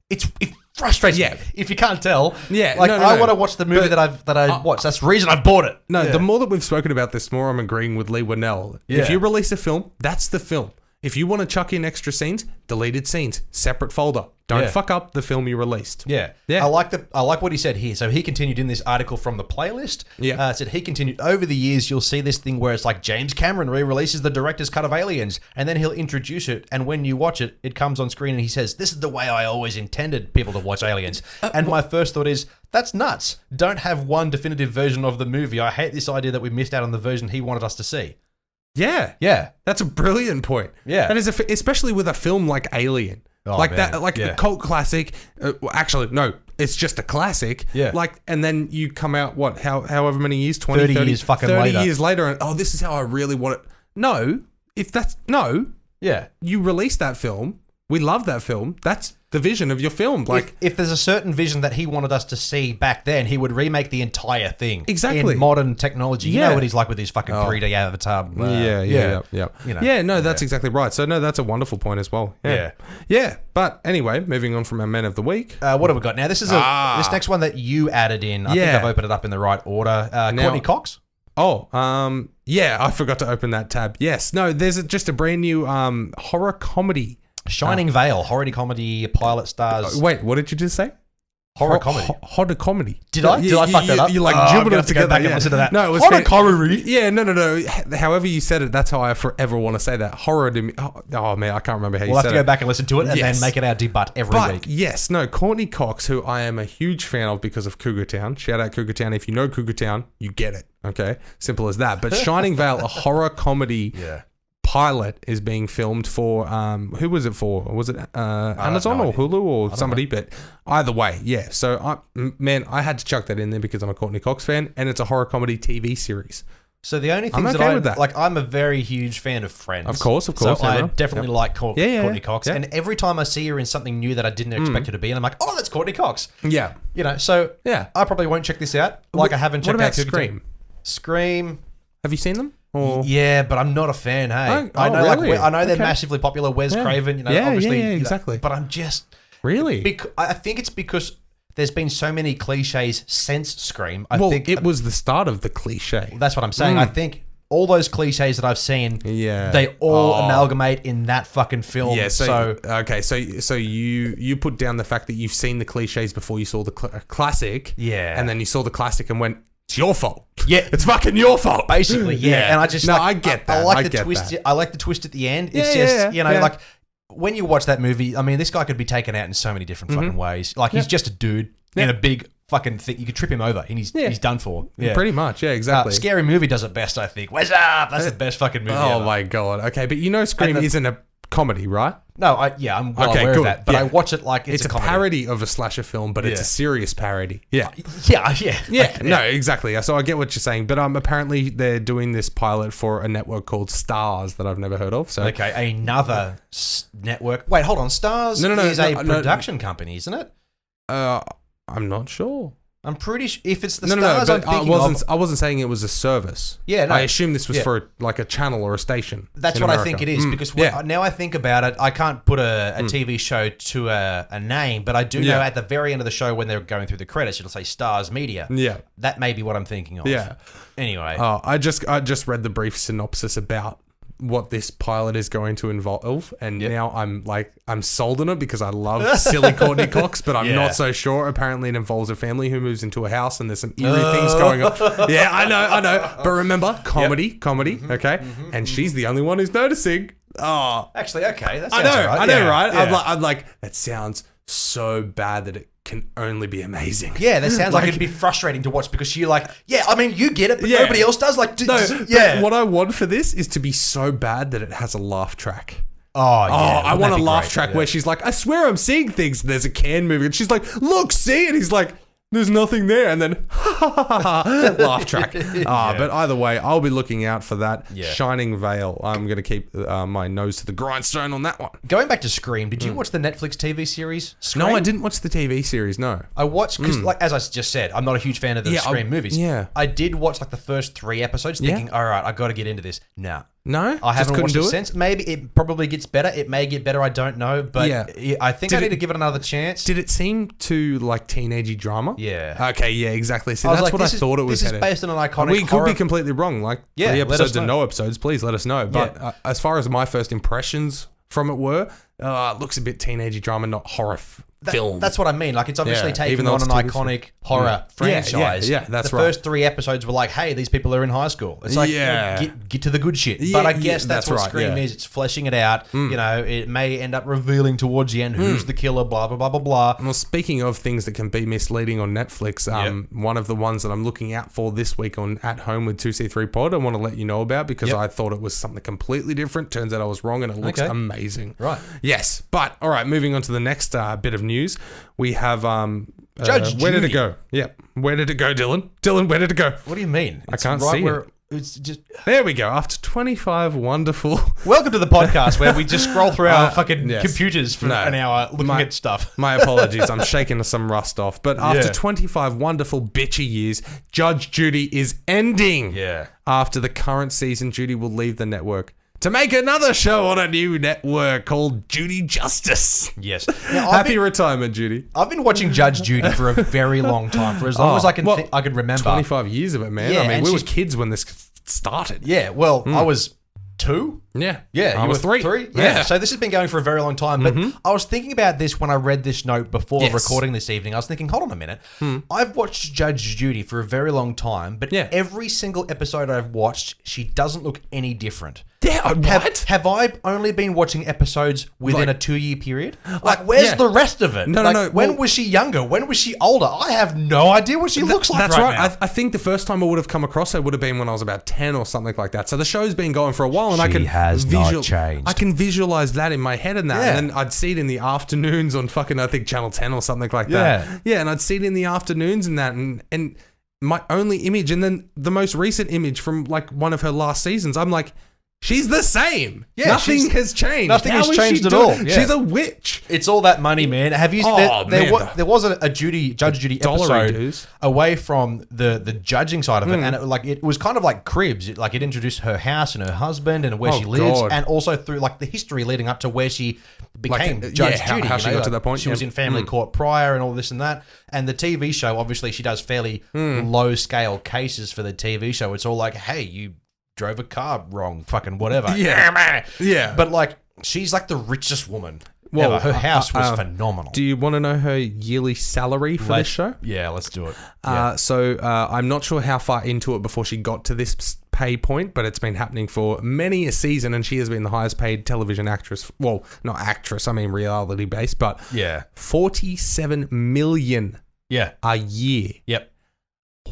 It frustrates me. If you can't tell. Yeah. I want to watch the movie that I watched. That's the reason I bought it. No, the more that we've spoken about this, more I'm agreeing with Leigh Whannell. Yeah. If you release a film, that's the film. If you want to chuck in extra scenes, deleted scenes, separate folder. Don't fuck up the film you released. Yeah. I like what he said here. So he continued in this article from the playlist. Yeah. Said he continued, over the years, you'll see this thing where it's like James Cameron re-releases the director's cut of Aliens, and then he'll introduce it, and when you watch it, it comes on screen and he says, this is the way I always intended people to watch Aliens. And my first thought is, that's nuts. Don't have one definitive version of the movie. I hate this idea that we missed out on the version he wanted us to see. Yeah. That's a brilliant point. Yeah. That is, especially with a film like Alien. A cult classic. Actually, no, it's just a classic. Yeah. And then you come out, however many years? 30 years fucking later. 30 years later, and, this is how I really want it. No. Yeah. You release that film. We love that film. That's the vision of your film. If there's a certain vision that he wanted us to see back then, he would remake the entire thing. Exactly. In modern technology. You know what he's like with his fucking 3D avatar. That's exactly right. So, no, that's a wonderful point as well. Yeah. But anyway, moving on from our Men of the Week. What have we got now? This is this next one that you added in. I think I've opened it up in the right order. Courtney Cox. I forgot to open that tab. Yes. No, there's just a brand new horror comedy. Shining Vale, horror-comedy pilot stars. Wait, what did you just say? Horror comedy. Horror comedy. Did I fuck that up? You jumbled it together. Go back and listen to that. No, it was horror comedy. Yeah, no. However you said it, that's how I forever want to say that. Horror to me. Oh man, I can't remember how you said it. We'll have to go back and listen to it and then make it our debut every week. Yes, no, Courtney Cox, who I am a huge fan of because of Cougar Town. Shout out Cougar Town. If you know Cougar Town, you get it. Okay, simple as that. But Shining Vale, a horror comedy. Pilot is being filmed for who was it for? Was it Amazon or Hulu or somebody? But either way, yeah. So I had to chuck that in there because I'm a Courtney Cox fan, and it's a horror comedy TV series. So the only things I'm a very huge fan of Friends. Of course. So I definitely like Courtney Cox, and every time I see her in something new that I didn't expect her to be, and I'm like, oh, that's Courtney Cox. Yeah. I probably won't check this out. I haven't checked out Scream. Scream. Have you seen them? Or Yeah, but I'm not a fan. Hey, Oh, I know, really? I know they're Okay. massively popular. Wes Craven, Yeah, obviously, yeah, exactly. But I'm just really? I think it's because there's been so many cliches since Scream. I Well, think it was the start of the cliche. that's what I'm saying. I think all those cliches that I've seen, Yeah. they all amalgamate in that fucking film. Yeah, so you put down the fact that you've seen the cliches before you saw the classic. Yeah. And then you saw the classic and went, it's your fault. Yeah. It's fucking your fault. Basically, yeah. And I just I get that. I like the twist. I like the twist at the end. It's just like when you watch that movie. I mean, this guy could be taken out in so many different fucking ways. Like he's just a dude in a big fucking thing. You could trip him over and he's done for. Yeah, Pretty much. Yeah, exactly. Scary Movie does it best, I think. What's up? That's the best fucking movie. Oh ever. my God. Okay, but you know Scream isn't a comedy, right? No, I'm well aware of that, but Yeah. I watch it like it's a comedy. parody of a slasher film, but it's a serious parody. Yeah. Yeah. No, exactly. So I get what you're saying, but apparently they're doing this pilot for a network called Starz that I've never heard of. So Okay, another network. Wait, hold on. Starz is a production company, isn't it? I'm not sure. I'm pretty sure if it's the No, Starz I'm but thinking of. I wasn't saying it was a service. Yeah, no. I assume this was for like a channel or a station. That's in what America. I think it is because now I think about it, I can't put a TV show to a name, but I do know at the very end of the show when they're going through the credits, it'll say Starz Media. Yeah. That may be what I'm thinking of. Yeah. Anyway. I just read the brief synopsis about what this pilot is going to involve, and now I'm sold on it because I love silly Courtney Cox, but I'm not so sure. Apparently it involves a family who moves into a house and there's some eerie things going on. Yeah, I know. But remember, comedy, okay? And she's the only one who's noticing. Oh. Actually, okay. That I sounds know, all right. I know, Yeah. right? Yeah. I'm like, that sounds so bad that it can only be amazing. Yeah, that sounds like it'd be frustrating to watch because you're like, I mean, you get it, but nobody else does. Like, But what I want for this is to be so bad that it has a laugh track. Oh, yeah. I want a laugh track where she's like, I swear I'm seeing things. And there's a can moving. And she's like, look, see? And he's like, there's nothing there. And then, laugh track. But either way, I'll be looking out for that. Yeah. Shining Vale. I'm going to keep my nose to the grindstone on that one. Going back to Scream, did you watch the Netflix TV series Scream? No, I didn't watch the TV series, no. I watched, because like as I just said, I'm not a huge fan of the Scream movies. Yeah. I did watch like the first 3 episodes thinking, all right, I got to get into this. No? I haven't watched it do since. Maybe it probably gets better. It may get better. I don't know. But I think I need to give it another chance. Did it seem too like teenagey drama? Yeah. Okay, yeah, exactly. See, I was that's like, what I thought it was This is headed. based on an iconic We could horror. be completely wrong. Like 3 let us episodes and know. no episodes, please let us know. But as far as my first impressions from it were, it looks a bit teenagey drama, not horror film. That's what I mean. Like, it's obviously taking even though on it's an TV iconic horror franchise. Yeah, that's the right. first 3 episodes were like, hey, these people are in high school. It's like, get to the good shit. Yeah, But I guess that's what right, Scream is. It's fleshing it out. You know, it may end up revealing towards the end who's the killer, blah, blah, blah, blah, blah. Well, speaking of things that can be misleading on Netflix, one of the ones that I'm looking out for this week on At Home with 2C3 Pod, I want to let you know about because I thought it was something completely different. Turns out I was wrong and it looks amazing. Right. Yes. But, all right, moving on to the next bit of news. We have... Judge where did Judy. it go? Yeah. Where did it go, Dylan? Dylan, where did it go? What do you mean? I can't see it. It's just... There we go. After 25 wonderful... Welcome to the podcast where we just scroll through our fucking computers for an hour looking at stuff. My apologies. I'm shaking some rust off. But after 25 wonderful bitchy years, Judge Judy is ending. Yeah. After the current season, Judy will leave the network to make another show on a new network called Judy Justice. Yes. Happy retirement, Judy. I've been watching Judge Judy for a very long time, for as long as I can remember. 25 years of it, man. Yeah, I mean, and we were kids when this started. Yeah, well, I was 2. Yeah. Yeah, I was 3. 3? Yeah. So this has been going for a very long time. But I was thinking about this when I read this note before recording this evening. I was thinking, hold on a minute. I've watched Judge Judy for a very long time, but every single episode I've watched, she doesn't look any different. Yeah, what? Have I only been watching episodes within a 2-year period? Like, where's the rest of it? No. When was she younger? When was she older? I have no idea what she looks like That's right right. now. I think the first time I would have come across her would have been when I was about 10 or something like that. So the show's been going for a while, and I can not changed. I can visualize that in my head and that. Yeah. And then I'd see it in the afternoons on fucking, I think, Channel 10 or something like that. Yeah, and I'd see it in the afternoons and that. And my only image, and then the most recent image from like one of her last seasons, I'm like, She's the same. Yeah, nothing has changed. Nothing How has is changed she at all. doing- Yeah. She's a witch. It's all that money, man. Have you? There was a Judge Judy Dollary episode dues. away from the judging side of it, and it was kind of like Cribs. It introduced her house and her husband and where she lives, God. and also through like the history leading up to where she became Judge Judy. how she got to that point. She was in family court prior and all this and that. And the TV show, obviously, she does fairly low scale cases for the TV show. It's all like, hey, you drove a car wrong, fucking whatever. Yeah. But like, she's like the richest woman. Well, ever. Her house was phenomenal. Do you want to know her yearly salary for this show? Yeah, let's do it. So I'm not sure how far into it before she got to this pay point, but it's been happening for many a season, and she has been the highest paid television actress. Well, not actress, I mean reality based, but Yeah. $47 million a year. Yep.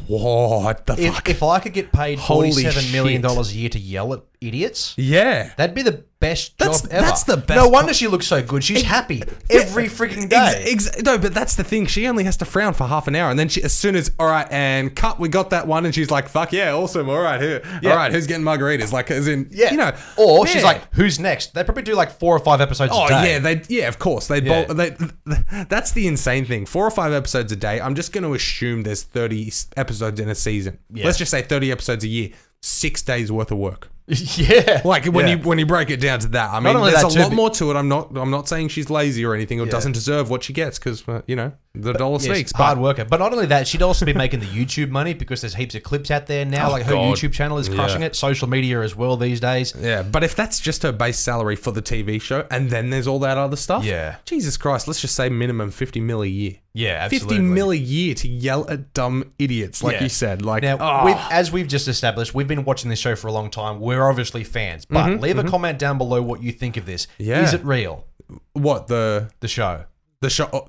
What the fuck? If I could get paid Holy $47 million shit. a year to yell at idiots, Yeah. that'd be the best job ever. That's the best No wonder she looks so good. She's happy every freaking day. No, but that's the thing. She only has to frown for half an hour, and then as soon as all right and cut, we got that one, and she's like, "Fuck yeah, awesome! All right, all right, who's getting margaritas?" Like, as in, you know, or she's like, "Who's next?" They probably do like 4 or 5 episodes a day. Yeah, of course. That's the insane thing. 4 or 5 episodes a day. I'm just going to assume there's 30 episodes in a season. Yeah. Let's just say 30 episodes a year. 6 days worth of work. Yeah, Like when you break it down to that, I mean, only there's that a lot too, more to it. I'm not saying she's lazy or anything or doesn't deserve what she gets because the dollar speaks. Hard worker. But not only that, she'd also be making the YouTube money because there's heaps of clips out there now. Like her God. YouTube channel is crushing it. Social media as well these days. Yeah, but if that's just her base salary for the TV show, and then there's all that other stuff, Jesus Christ, let's just say minimum $50 million a year. Yeah, absolutely. $50 million a year to yell at dumb idiots, like you said. Like now, as we've just established, we've been watching this show for a long time. We're obviously fans, but leave a comment down below what you think of this. Yeah. Is it real? What the show? The show? Oh,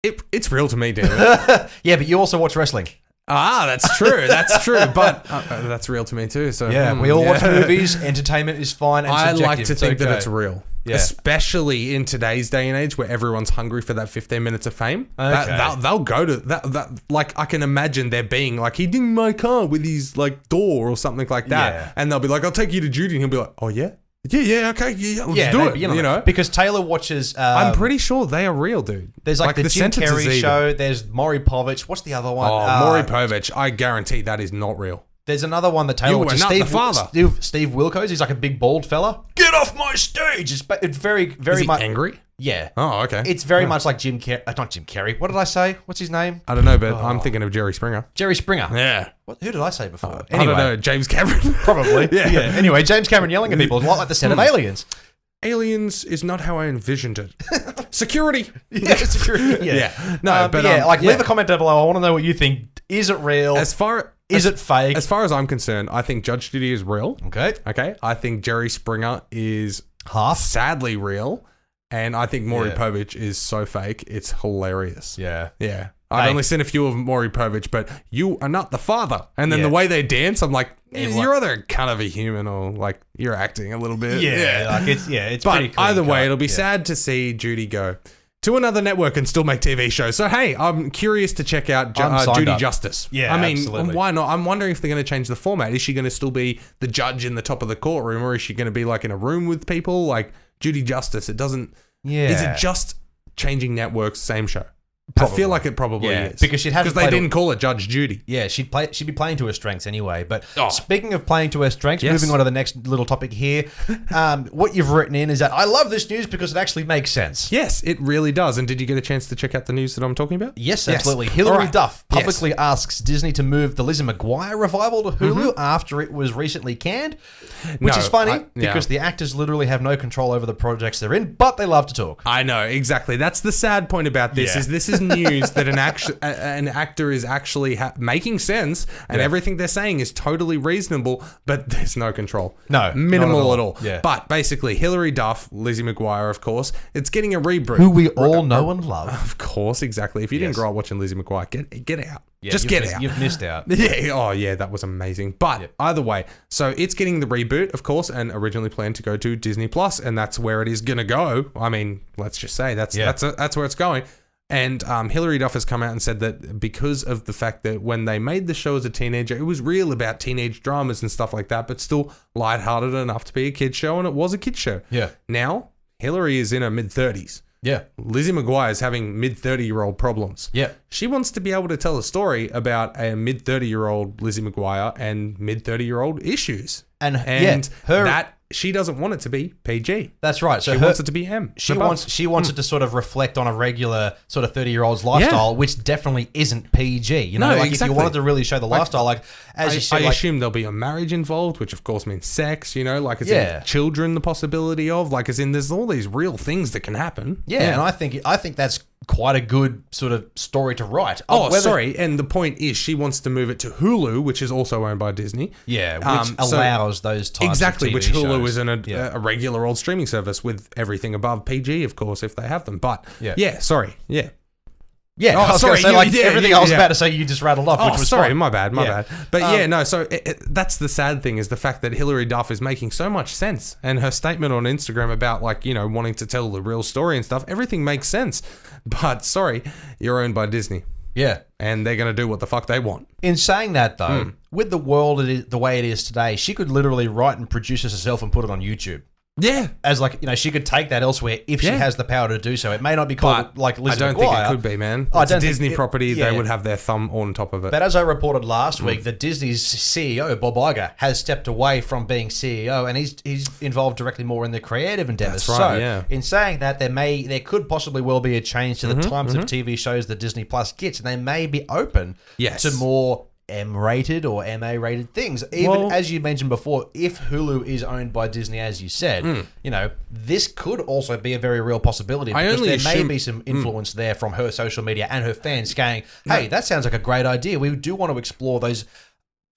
it's real to me, damn it. Yeah, but you also watch wrestling. That's true. That's true. But that's real to me too. So we all watch movies. Entertainment is fine. And I subjective. like to think that it's real. Yeah. Especially in today's day and age where everyone's hungry for that 15 minutes of fame. They'll go to that. Like, I can imagine there being like, he dinged my car with his like door or something like that. Yeah. And they'll be like, I'll take you to Judy. And he'll be like, oh yeah? Yeah, okay. Yeah, let's do it. You know? Because Taylor watches... I'm pretty sure they are real, dude. There's like the Jim sentences Carrey show. There's Maury Povich. What's the other one? Maury Povich. I guarantee that is not real. There's another one that Taylor You watches. are not the father. Steve Wilkos. He's like a big bald fella. Get off my stage! It's very, very Is he much angry? Yeah. Oh, okay. It's very much like Jim Carrey. Not Jim Carrey. What did I say? What's his name? I don't know, but I'm thinking of Jerry Springer. Jerry Springer. Yeah. Who did I say before? I don't know. James Cameron. Probably. Yeah. Anyway, James Cameron yelling at people. It's a lot like the set of Aliens. Aliens is not how I envisioned it. Security. Security. Yeah. No, but leave a comment down below. I want to know what you think. Is it real? Is it fake? As far as I'm concerned, I think Judge Judy is real. Okay. I think Jerry Springer is sadly real. And I think Maury Povich is so fake, it's hilarious. Yeah. Yeah. I've only seen a few of Maury Povich, but you are not the father. And then the way they dance, I'm like, you're either kind of a human or like you're acting a little bit. Yeah. Like it's but pretty clean either way, cut. it'll be sad to see Judy go to another network and still make TV shows. So, hey, I'm curious to check out Judy Justice. Yeah, I mean, absolutely. why not? I'm wondering if they're going to change the format. Is she going to still be the judge in the top of the courtroom, or is she going to be like in a room with people? Like Judy Justice, it doesn't... Yeah. Is it just changing networks, same show? Probably. I feel like it probably is. Because they didn't call it Judge Judy. Yeah, she'd be playing to her strengths anyway. But speaking of playing to her strengths, moving on to the next little topic here, what you've written in is that I love this news because it actually makes sense. Yes, it really does. And did you get a chance to check out the news that I'm talking about? Yes, absolutely. Hilary Duff publicly asks Disney to move the Lizzie McGuire revival to Hulu after it was recently canned, which is funny because the actors literally have no control over the projects they're in, but they love to talk. I know, exactly. That's the sad point about this is this is news that an actor is actually making sense and everything they're saying is totally reasonable, but there's no control. No. Minimal at all. Yeah. But basically, Hilary Duff, Lizzie McGuire, of course, it's getting a reboot. Who we all know and love. Of course, exactly. If you didn't grow up watching Lizzie McGuire, get out. Yeah, just get out. You've missed out. Yeah. Oh, yeah. That was amazing. But either way, so it's getting the reboot, of course, and originally planned to go to Disney Plus, and that's where it is going to go. I mean, let's just say that's where it's going. And Hilary Duff has come out and said that because of the fact that when they made the show as a teenager, it was real about teenage dramas and stuff like that, but still lighthearted enough to be a kid's show, and it was a kid's show. Yeah. Now, Hilary is in her mid-30s. Yeah. Lizzie McGuire is having mid-30-year-old problems. Yeah. She wants to be able to tell a story about a mid-30-year-old Lizzie McGuire and mid-30-year-old issues. And She doesn't want it to be PG. That's right. So she wants it to be M. She wants it to sort of reflect on a regular sort of 30-year-old's lifestyle, which definitely isn't PG. You know, exactly. If you wanted to really show the lifestyle, like as you said, I assume there'll be a marriage involved, which of course means sex. You know, like as in children, the possibility of, like as in there's all these real things that can happen. Yeah, and I think that's quite a good sort of story to write. And the point is she wants to move it to Hulu, which is also owned by Disney. Yeah, which allows those types of TV which Hulu shows. is in a regular old streaming service with everything above PG, of course, if they have them. But Yeah, I was going to say, everything I was about to say, you just rattled off, which was fine. My bad. But so that's the sad thing is the fact that Hilary Duff is making so much sense. And her statement on Instagram about, wanting to tell the real story and stuff, everything makes sense. But, you're owned by Disney. Yeah. And they're going to do what the fuck they want. In saying that, though, with the world the way it is today, she could literally write and produce this herself and put it on YouTube. Yeah. As she could take that elsewhere if she has the power to do so. It may not be called Lizzie McGuire. I don't think it could be, man. It's a Disney property. They would have their thumb on top of it. But as I reported last week, the Disney's CEO, Bob Iger, has stepped away from being CEO and he's involved directly more in the creative endeavors. That's right, in saying that, there could possibly well be a change to the types of TV shows that Disney Plus gets, and they may be open to more M-rated or MA-rated things. Even as you mentioned before, if Hulu is owned by Disney, as you said, this could also be a very real possibility because there may be some influence there from her social media and her fans going, hey, that sounds like a great idea. We do want to explore those,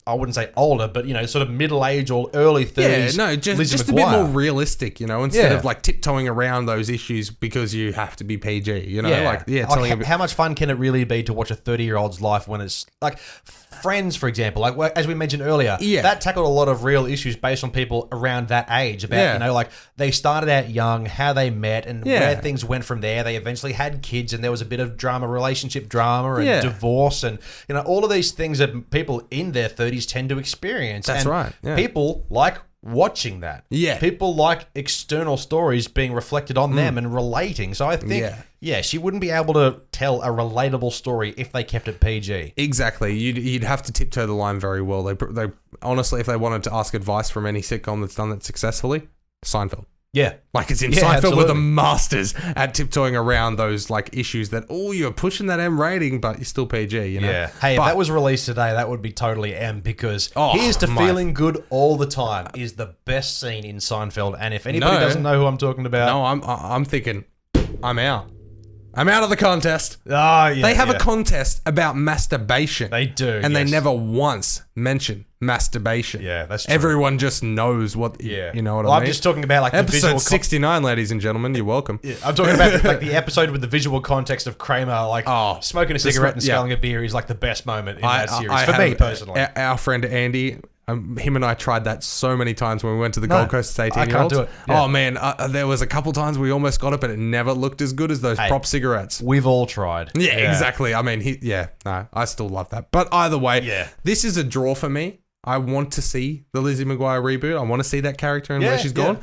I wouldn't say older, but, sort of middle-age or early 30s. Yeah, no, just a bit more realistic, instead of tiptoeing around those issues because you have to be PG, how much fun can it really be to watch a 30-year-old's life when it's like Friends, for example, as we mentioned earlier, that tackled a lot of real issues based on people around that age about, they started out young, how they met and where things went from there. They eventually had kids and there was a bit of relationship drama and divorce and, all of these things that people in their 30s tend to experience. That's right. Yeah. People like watching that. Yeah. People like external stories being reflected on them and relating. So I think, she wouldn't be able to tell a relatable story if they kept it PG. Exactly. You'd have to tiptoe the line very well. They honestly, if they wanted to ask advice from any sitcom that's done that successfully, Seinfeld. Yeah. It's in Seinfeld with the masters at tiptoeing around those issues that, you're pushing that M rating, but you're still PG, Yeah. Hey, if that was released today, that would be totally M because Here's to Feeling Good All the Time is the best scene in Seinfeld. And if anybody doesn't know who I'm talking about. No, I'm thinking, I'm out. I'm out of the contest. Oh, yeah. They have a contest about masturbation. They do. And they never once mention masturbation. Yeah, that's true. Everyone just knows what, you know what I mean? I'm just talking about the visual... Episode 69, ladies and gentlemen. You're welcome. Yeah, I'm talking about the episode with the visual context of Kramer, smoking a cigarette and sculling a beer is the best moment in that series. For me, personally. Our friend Andy... him and I tried that so many times when we went to the Gold Coast as 18-year-olds. I can't do it. Yeah. Oh, man. There was a couple times we almost got it, but it never looked as good as those prop cigarettes. We've all tried. Yeah, exactly. I mean, I still love that. But either way, this is a draw for me. I want to see the Lizzie McGuire reboot. I want to see that character and where she's gone.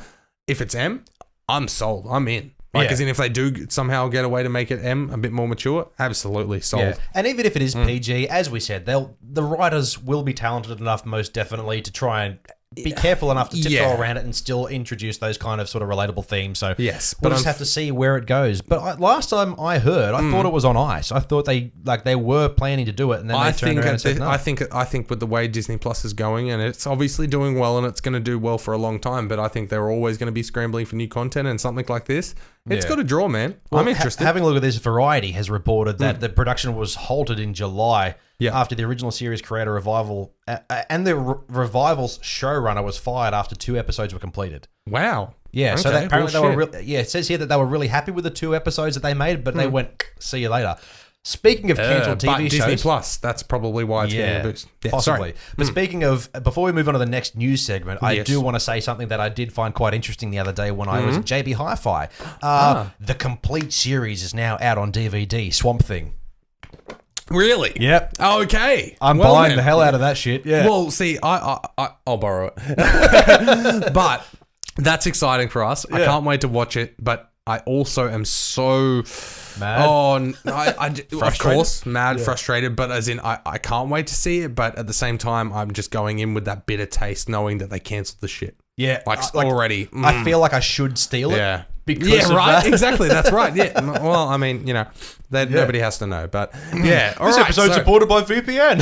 If it's M, I'm sold. I'm in. As in if they do somehow get a way to make it M a bit more mature, absolutely sold. Yeah. And even if it is PG, as we said, the writers will be talented enough, most definitely, to try and be careful enough to tiptoe around it and still introduce those kind of sort of relatable themes. So we'll just have to see where it goes. But last time I heard, I thought it was on ice. I thought they were planning to do it, and then they turned around and said no. I think with the way Disney Plus is going, and it's obviously doing well, and it's going to do well for a long time. But I think they're always going to be scrambling for new content, and something like this, it's got a draw, man. Well, I'm interested. Having a look at this, Variety has reported that the production was halted in July. After the original series creator Revival and the Revival's showrunner was fired after 2 episodes were completed. Wow. Yeah, okay. So that apparently they were it says here that they were really happy with the 2 episodes that they made, but they went, see you later. Speaking of cancelled but TV Disney shows, Plus, that's probably why it's getting a boost. Yeah, possibly. sorry. But speaking of, before we move on to the next news segment, I Yes. do want to say something that I did find quite interesting the other day when I was at JB Hi-Fi. The complete series is now out on DVD, Swamp Thing. Really? Yep. Okay. I'm Well, buying then. the hell out of that shit. Yeah. Well, see, I'll borrow it. But that's exciting for us. I can't wait to watch it, but I also am so... Mad? Of course, mad, frustrated, but as in, I can't wait to see it, but at the same time, I'm just going in with that bitter taste knowing that they cancelled the shit. Yeah. Already. I feel like I should steal it. Yeah. Because of right. that. Exactly. That's right. Yeah. Well, I mean, nobody has to know, but yeah. All This right, episode's supported by VPN.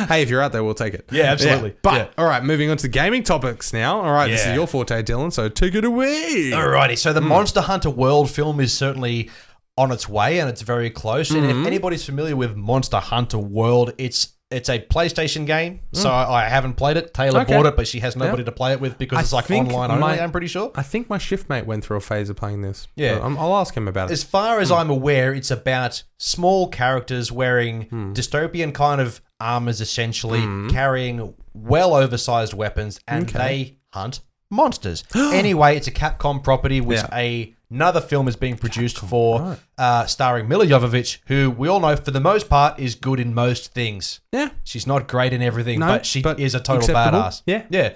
Hey, if you're out there, we'll take it. Yeah, absolutely. But all right, moving on to gaming topics now. All right, this Yeah. is your forte, Dylan. So take it away. Alrighty, so the Monster Hunter World film is certainly on its way, and it's very close. And if anybody's familiar with Monster Hunter World, it's a PlayStation game, so I haven't played it. Taylor bought it, but she has nobody to play it with because it's like think online only, I'm pretty sure. I think my shift mate went through a phase of playing this. Yeah. So I'll ask him about it. As far as I'm aware, it's about small characters wearing dystopian kind of armors, essentially, carrying well oversized weapons, and they hunt monsters. Anyway, it's a Capcom property, which another film is being produced for, starring Milla Jovovich, who we all know for the most part is good in most things. Yeah. She's not great in everything, but she is a total acceptable. badass.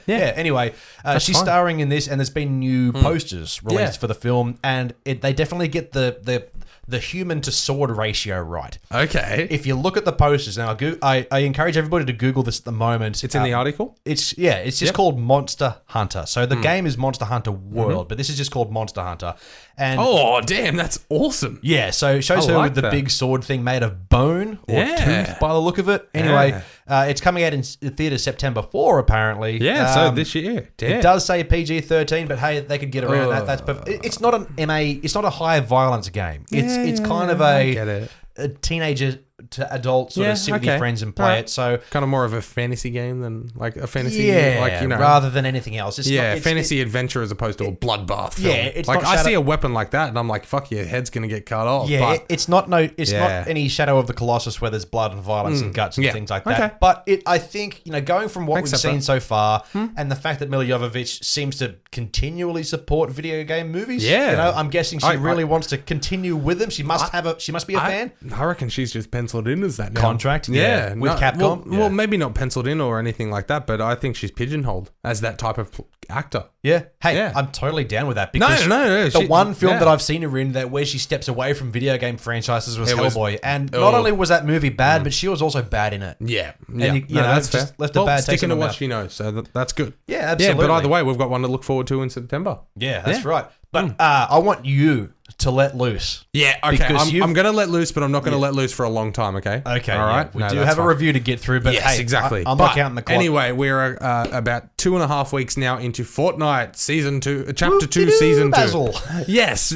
Yeah. Anyway, she's fine. starring in this, and there's been new posters released for the film, and they definitely get the human to sword ratio right. Okay. If you look at the posters, now I encourage everybody to Google this at the moment. It's in the article? It's just called Monster Hunter. So the game is Monster Hunter World, but this is just called Monster Hunter. And Oh, damn, that's awesome. yeah, so it shows her like with the that. big sword thing made of bone or tooth by the look of it. Anyway, it's coming out in theaters September 4, apparently. Yeah, so this year. Damn. It does say PG-13, but hey, they could get around that. That's perfect. It's not an MA. It's not a high violence game. It's kind of get it. a teenager to adult sort of sit with your friends and play Alright. it. So Kind of more of a fantasy game than like a fantasy, yeah, rather than anything else. It's not, it's, fantasy adventure as opposed to a bloodbath film. Yeah, it's like not I Shadow- see a weapon like that and I'm like, fuck, your head's gonna get cut off. Yeah, but it's not not any Shadow of the Colossus where there's blood and violence and guts and things like that. Okay. But I think going from what Accept we've seen that. so far, and the fact that Milla Jovovich seems to continually support video game movies. Yeah. I'm guessing she really wants to continue with them. She must be a fan. I reckon she's just penciled in as that now. Contract, with Capcom. Well, maybe not penciled in or anything like that, but I think she's pigeonholed as that type of actor. Yeah. Hey, Yeah. I'm totally down with that because No. the one film that I've seen her in that where she steps away from video game franchises was Hellboy, and not only was that movie bad, but she was also bad in it. Yeah. And that's fair. just left a bad taste sticking in to my what mouth. she knows, so that's good. Yeah, absolutely. Yeah, but either way, we've got one to look forward to in September. Yeah, that's right. But I want you to let loose. Yeah, okay. Because I'm going to let loose, but I'm not going to let loose for a long time, okay? Okay, all right. We do have a review to get through, but Yes, hey, exactly. I'm But not counting the clock. Anyway, we're about 2.5 weeks now into Fortnite Season 2, Chapter 2, Season 2. Basil. Yes.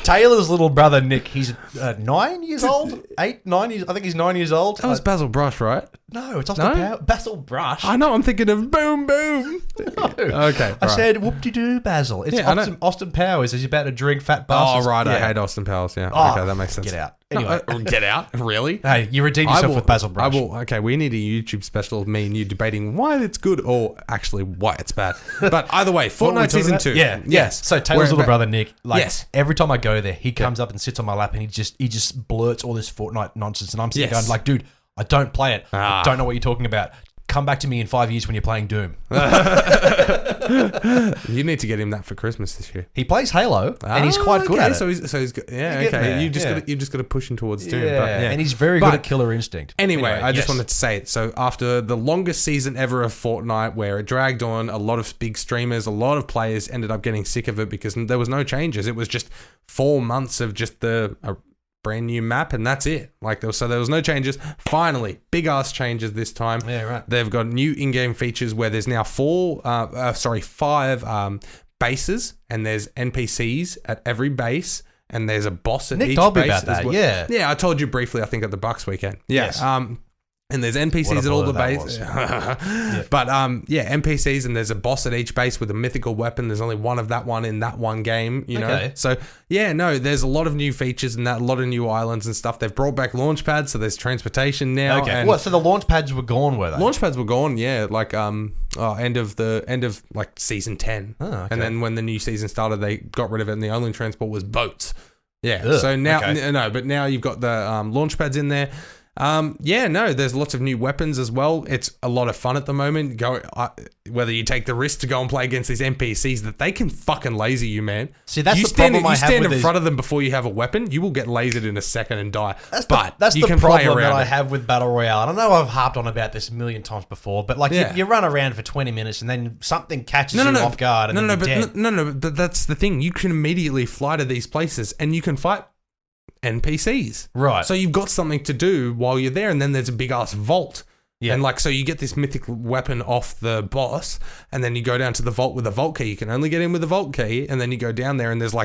Taylor's little brother, Nick, he's 9 years old? 8, 9 years? I think he's 9 years old. That was Basil Brush, right? No, it's Austin Basil Brush. I know, I'm thinking of Boom Boom. Okay, I right. said whoop-de-doo, Basil. It's Yeah, I know. Austin Powers. He's about to drink fat Oh, bastards. right. I Yeah. hate Austin Powers. Yeah. Oh, okay, that makes sense. Get out. Anyway. Get out? Really? Hey, you redeemed yourself with Basil Brush. Okay, we need a YouTube special of me and you debating why it's good or actually why it's bad. But either way, What were we Fortnite talking Season about? 2. Yeah, yes. So Taylor's little brother Nick, Yes. every time I go there, he comes up and sits on my lap and he just blurts all this Fortnite nonsense, and I'm sitting Yes. going like, dude, I don't play it. I don't know what you're talking about. Come back to me in 5 years when you're playing Doom. You need to get him that for Christmas this year. He plays Halo and he's quite good at it. So he's good. Yeah, You get okay. there, You just yeah. got to push him towards Doom. Yeah, But, yeah. and he's very good at Killer Instinct. Anyway, I just yes. wanted to say it. So after the longest season ever of Fortnite, where it dragged on, a lot of big streamers, a lot of players ended up getting sick of it because there was no changes. It was just 4 months of just a brand new map, and that's it. So there was no changes. Finally, big ass changes this time. Yeah, right. They've got new in-game features where there's now 5 bases, and there's NPCs at every base. And there's a boss at Nick each told me base about as that, well. yeah. Yeah, I told you briefly, I think, at the Bucks weekend. Yeah. Yes. And there's NPCs at all the bases. But NPCs, and there's a boss at each base with a mythical weapon. There's only one of that one in that one game, you know. So there's a lot of new features and a lot of new islands and stuff. They've brought back launch pads, so there's transportation now. Okay. And so the launch pads were gone, were they? Launch pads were gone, like end of like season 10. Oh, okay. And then when the new season started, they got rid of it, and the only transport was boats. Yeah. Ugh, so now but now you've got the launch pads in there. There's lots of new weapons as well. It's a lot of fun at the moment. Whether you take the risk to go and play against these NPCs that they can fucking laser you, man. See, that's the problem I have with You stand in front of them before you have a weapon, you will get lasered in a second and die. That's the problem that I have with Battle Royale. I know I've harped on about this a million times before, but you run around for 20 minutes and then something catches you off guard and you're dead. But that's the thing. You can immediately fly to these places and you can fight NPCs. Right. So you've got something to do while you're there, and then there's a big ass vault. Yeah. And so you get this mythic weapon off the boss, and then you go down to the vault with a vault key. You can only get in with a vault key, and then you go down there and there's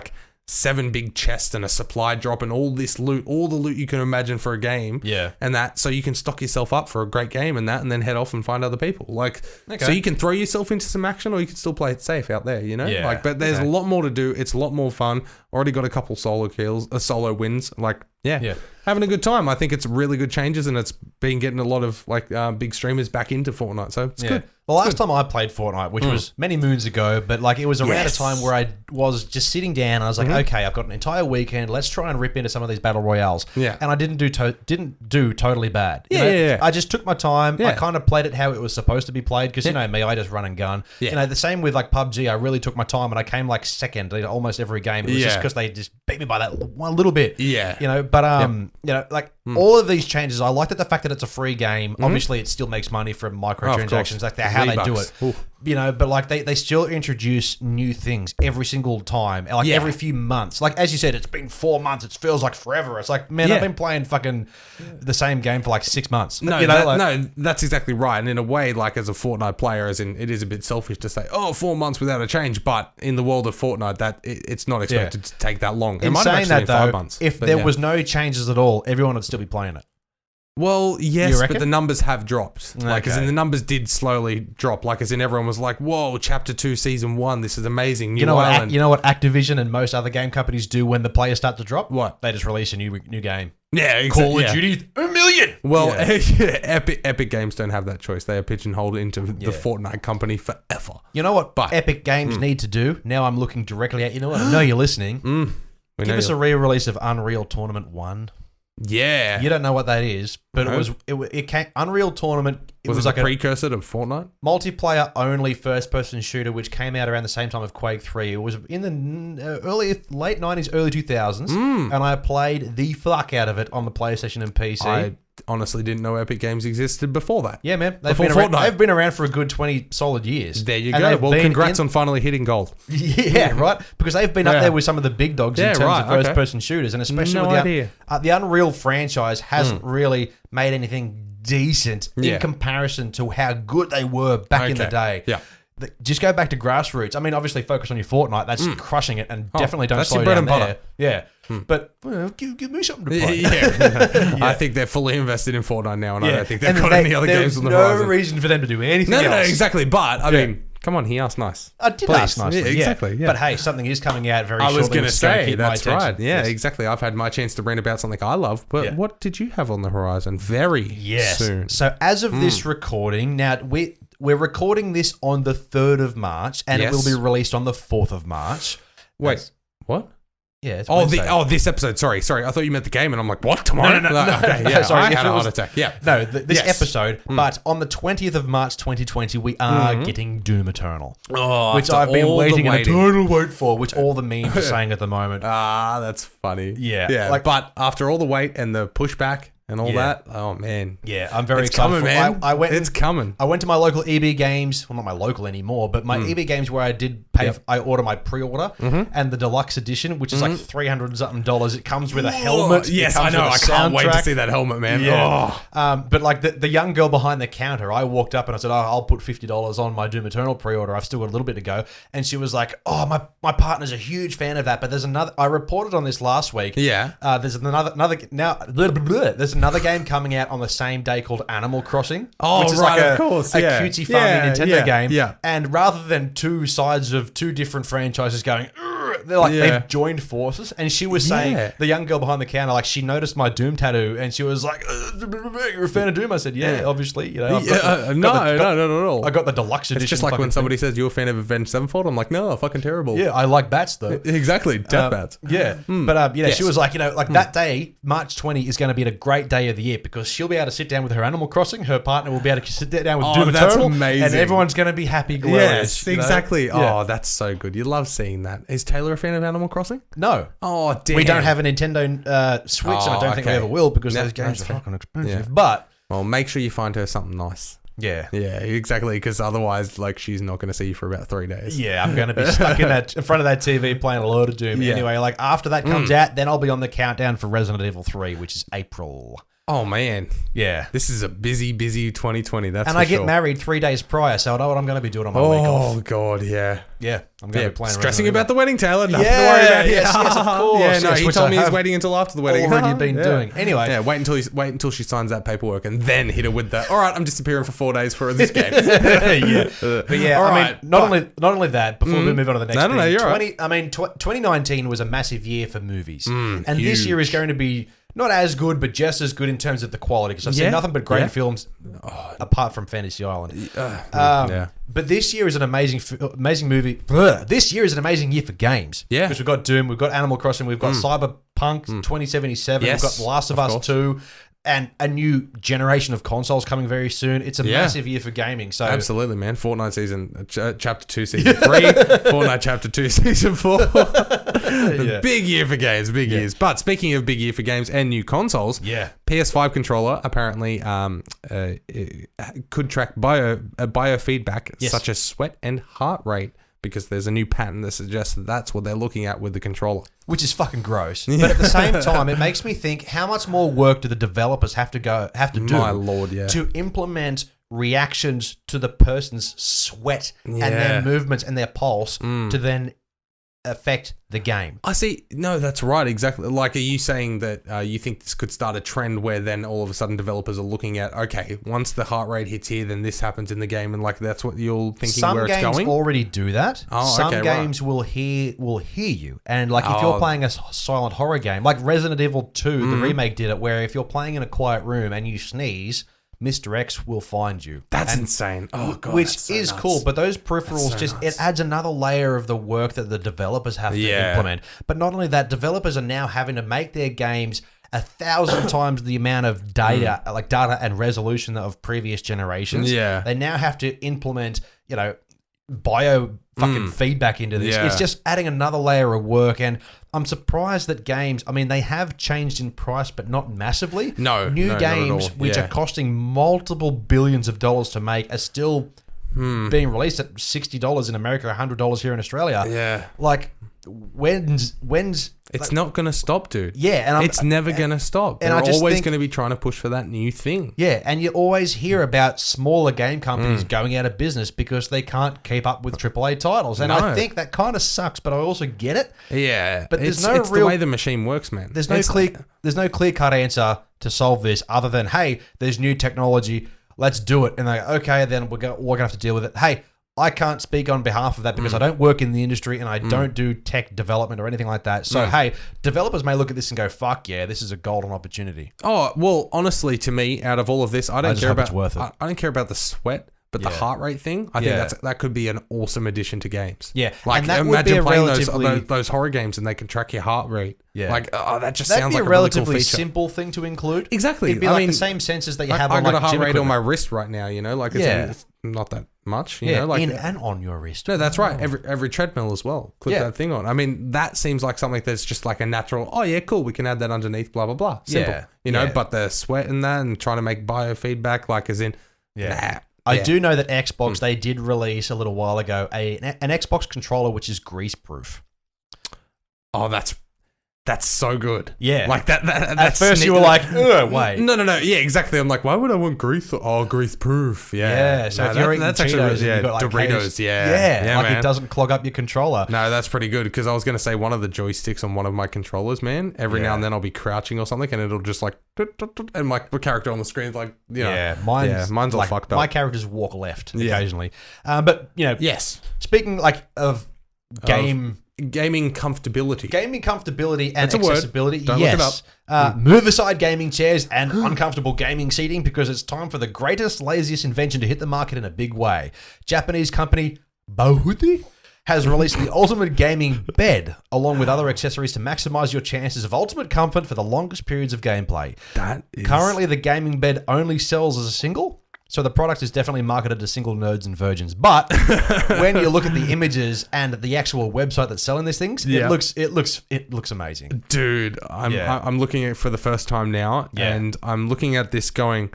7 big chests and a supply drop and all this loot, all the loot you can imagine for a game. Yeah. And so you can stock yourself up for a great game and then head off and find other people. So you can throw yourself into some action, or you can still play it safe out there, you know? Yeah. But there's a lot more to do. It's a lot more fun. Already got a couple solo wins. Having a good time. I think it's really good changes, and it's been getting a lot of big streamers back into Fortnite. So it's good. The last time I played Fortnite, which was many moons ago, but it was around a time where I was just sitting down and I was like, okay, I've got an entire weekend. Let's try and rip into some of these battle royales. Yeah. And I didn't do totally bad. Yeah. I just took my time. Yeah. I kind of played it how it was supposed to be played because you know me, I just run and gun. Yeah. The same with PUBG. I really took my time and I came second in almost every game. It was just because they just beat me by that one little bit. Yeah. But all of these changes, I liked the fact that it's a free game. Obviously, it still makes money from microtransactions. How they do it. Ooh. But they still introduce new things every single time, every few months. As you said, it's been 4 months. It feels like forever. It's I've been playing fucking the same game for 6 months. No, that's exactly right. And in a way, as a Fortnite player, it is a bit selfish to say, 4 months without a change. But in the world of Fortnite, it's not expected to take that long. It might have actually been 5 months. If there was no changes at all, everyone would still be playing it. Well, yes, but the numbers have dropped. As in the numbers did slowly drop. As in everyone was like, whoa, Chapter 2, Season 1, this is amazing. You know what Activision and most other game companies do when the players start to drop? What? They just release a new game. Yeah, exactly. Call of Duty, 1 million! Well, Epic Games don't have that choice. They are pigeonholed into the Fortnite company forever. You know what Epic Games need to do? Now I'm looking directly at you. Know what? I know you're listening. Give us a re-release of Unreal Tournament 1. Yeah. You don't know what that is, but it came Unreal Tournament. It was a precursor to Fortnite? Multiplayer only first person shooter, which came out around the same time of Quake 3. It was in the late 90s, early 2000s, and I played the fuck out of it on the PlayStation and PC. I honestly didn't know Epic Games existed before that. Yeah, man. They've been around for a good 20 solid years. There you go. Well, congrats on finally hitting gold. Yeah, right? Because they've been up there with some of the big dogs in terms of first-person shooters, and especially with the Unreal franchise hasn't really made anything decent in comparison to how good they were back in the day. Yeah. Just go back to grassroots. I mean, obviously focus on your Fortnite. That's crushing it, and definitely don't slow down there. Yeah. But give me something to play. I think they're fully invested in Fortnite now, and I don't think they've got any other games on the horizon. There's no reason for them to do anything else. No, exactly. But, I mean, come on, he asked nice. I did ask nicely. Yeah, exactly. Yeah. But hey, something is coming out very shortly. I was going to say, that's right. Yeah, exactly. I've had my chance to rant about something I love, but what did you have on the horizon very soon? So as of this recording, now we're recording this on the 3rd of March, and it will be released on the 4th of March. Wait, what? Yeah, it's this episode. Sorry. I thought you meant the game, and I'm like, what? Tomorrow? No. Sorry, I had a heart attack. Yeah. No, this episode. But on the 20th of March 2020, we are getting Doom Eternal. Which I've been waiting an eternal wait for, which all the memes are saying at the moment. That's funny. Yeah. But after all the wait and the pushback and all that, oh man. Yeah, I'm very excited. Coming, man. It's coming. I went to my local EB Games, well, not my local anymore, but my EB Games where I did pay, I order my pre-order, and the deluxe edition, which is like $300 something. It comes with a helmet. Yes, I know. I can't wait to see that helmet, man. Yeah. But the young girl behind the counter, I walked up and I said, I'll put $50 on my Doom Eternal pre-order. I've still got a little bit to go. And she was like, my partner's a huge fan of that, but there's another, I reported on this last week. Yeah. There's another another game coming out on the same day called Animal Crossing. Oh, which is right, like a of course. a Yeah. cutesy, farming Nintendo game. Yeah. And rather than two sides of two different franchises going, they're like, they've joined forces. And she was saying, the young girl behind the counter, like, she noticed my Doom tattoo and she was like, you're a fan of Doom? I said, obviously. You know, No, not at all. I got the deluxe edition. It's just like when somebody says you're a fan of Avenged Sevenfold. I'm like, no, fucking terrible. Yeah, I like bats though. Exactly, death bats. Yeah, but she was like, that day, March 20 is going to be a great day of the year because she'll be able to sit down with her Animal Crossing. Her partner will be able to sit down with Doom that's Eternal, amazing. and everyone's going to be happy, glorious. Yes, exactly. Yeah. Oh, that's so good. You love seeing that. Is Taylor a fan of Animal Crossing? No. Oh, damn. We don't have a Nintendo Switch, and I don't think we ever will because those games are fucking expensive. Yeah. But well, make sure you find her something nice. yeah, exactly. Because otherwise, like, she's not going to see you for about 3 days. yeah, I'm going to be stuck in front of that TV playing a load of Doom. Yeah. Anyway, like after that comes out, then I'll be on the countdown for Resident Evil 3, which is April. Oh man, yeah, this is a busy 2020. That's and I get married 3 days prior, so I know what I'm going to be doing on my week off. Oh god, yeah. I'm going to be playing. Stressing about the wedding, Taylor. Nothing to worry about. Yes, of course. Yeah, no, yes, he which told I me he's have waiting until after the wedding. already been doing. Anyway, yeah, wait until she signs that paperwork and then hit her with the. All right, I'm disappearing for 4 days for this game. But yeah, I mean, not only that. Before we move on to the next thing, you're right. 2019 was a massive year for movies, and this huge. year is going to be not as good, but just as good in terms of the quality. Because I've seen nothing but great films apart from Fantasy Island. But this year is an amazing movie. This year is an amazing year for games. Yeah, because we've got Doom, we've got Animal Crossing, we've got Cyberpunk 2077, we've got The Last of Us 2. And a new generation of consoles coming very soon. It's a massive year for gaming. So absolutely, man. Fortnite season chapter 2, season 3. Fortnite chapter 2, season 4. Big year for games, big years. But speaking of big year for games and new consoles, PS5 controller apparently could track biofeedback such as sweat and heart rate. Because there's a new patent that suggests that's what they're looking at with the controller. Which is fucking gross. But at the same time, it makes me think, how much more work do the developers have to do My lord, to implement reactions to the person's sweat and their movements and their pulse to then affect the game? I see. No, that's right. Exactly. Like, are you saying that you think this could start a trend where then all of a sudden developers are looking at, okay, once the heart rate hits here, then this happens in the game, and like that's what you're thinking where it's going? Some games already do that. Some games will hear you, and like if you're playing a silent horror game, like Resident Evil 2, the remake did it, where if you're playing in a quiet room and you sneeze, Mr. X will find you. That's insane. Oh god, which that's so is nuts. cool. But those peripherals it adds another layer of the work that the developers have to implement. But not only that, developers are now having to make their games 1,000 times the amount of data, like data and resolution of previous generations. Yeah, they now have to implement, bio fucking feedback into this. It's just adding another layer of work, and I'm surprised that games, I mean, they have changed in price, but not massively. New games, which are costing multiple billions of dollars to make, are still being released at $60 in America, $100 here in Australia. Yeah. Like, when's it's not going to stop, dude. Yeah, and it's never going to stop. And They're I just always think, going to be trying to push for that new thing. Yeah, and you always hear about smaller game companies going out of business because they can't keep up with AAA titles. And I think that kind of sucks, but I also get it. Yeah, but it's the way the machine works, man. There's no clear-cut answer to solve this other than, hey, there's new technology, let's do it. And they're like, okay, then we're going to have to deal with it. Hey, I can't speak on behalf of that because I don't work in the industry and I don't do tech development or anything like that. So, hey, developers may look at this and go, fuck yeah, this is a golden opportunity. Oh, well, honestly, to me, out of all of this, I don't care about it's worth it. I don't care about the sweat, but the heart rate thing, I think that could be an awesome addition to games. Yeah. Like, and that imagine would be playing those horror games and they can track your heart rate. Yeah. Like, that just sounds like a relatively really cool feature. simple thing to include. Exactly. It'd be like the same sensors that you have on I got like a heart gym rate on equipment. my wrist right now, like it's not that much, you know, like in and on your wrist. No, that's right. Every treadmill as well. Clip that thing on. I mean, that seems like something that's just like a natural. Oh yeah, cool. We can add that underneath. Blah blah blah. Simple. But the sweat and that and trying to make biofeedback, like as in, I do know that Xbox they did release a little while ago an Xbox controller which is grease proof. Oh, that's That's so good. Yeah. Like that. At first you were like, wait. No. Yeah, exactly. I'm like, why would I want grease? Oh, grease proof. Yeah. Yeah. So if you're eating that's Cheetos actually, and you've got like Doritos. Yeah, like man. it doesn't clog up your controller. No, that's pretty good because I was going to say one of the joysticks on one of my controllers, man, every now and then I'll be crouching or something and it'll just like, and my character on the screen is like, mine's all like, fucked up. My characters walk left occasionally. But, yes. Speaking like of gaming comfortability and accessibility. Don't yes. look it up. Move aside gaming chairs and uncomfortable gaming seating because it's time for the greatest, laziest invention to hit the market in a big way. Japanese company Bahuti has released the ultimate gaming bed along with other accessories to maximize your chances of ultimate comfort for the longest periods of gameplay. Currently, the gaming bed only sells as a single. So the product is definitely marketed to single nerds and virgins. But when you look at the images and the actual website that's selling these things, it looks amazing. Dude, I'm looking at it for the first time now, and I'm looking at this going,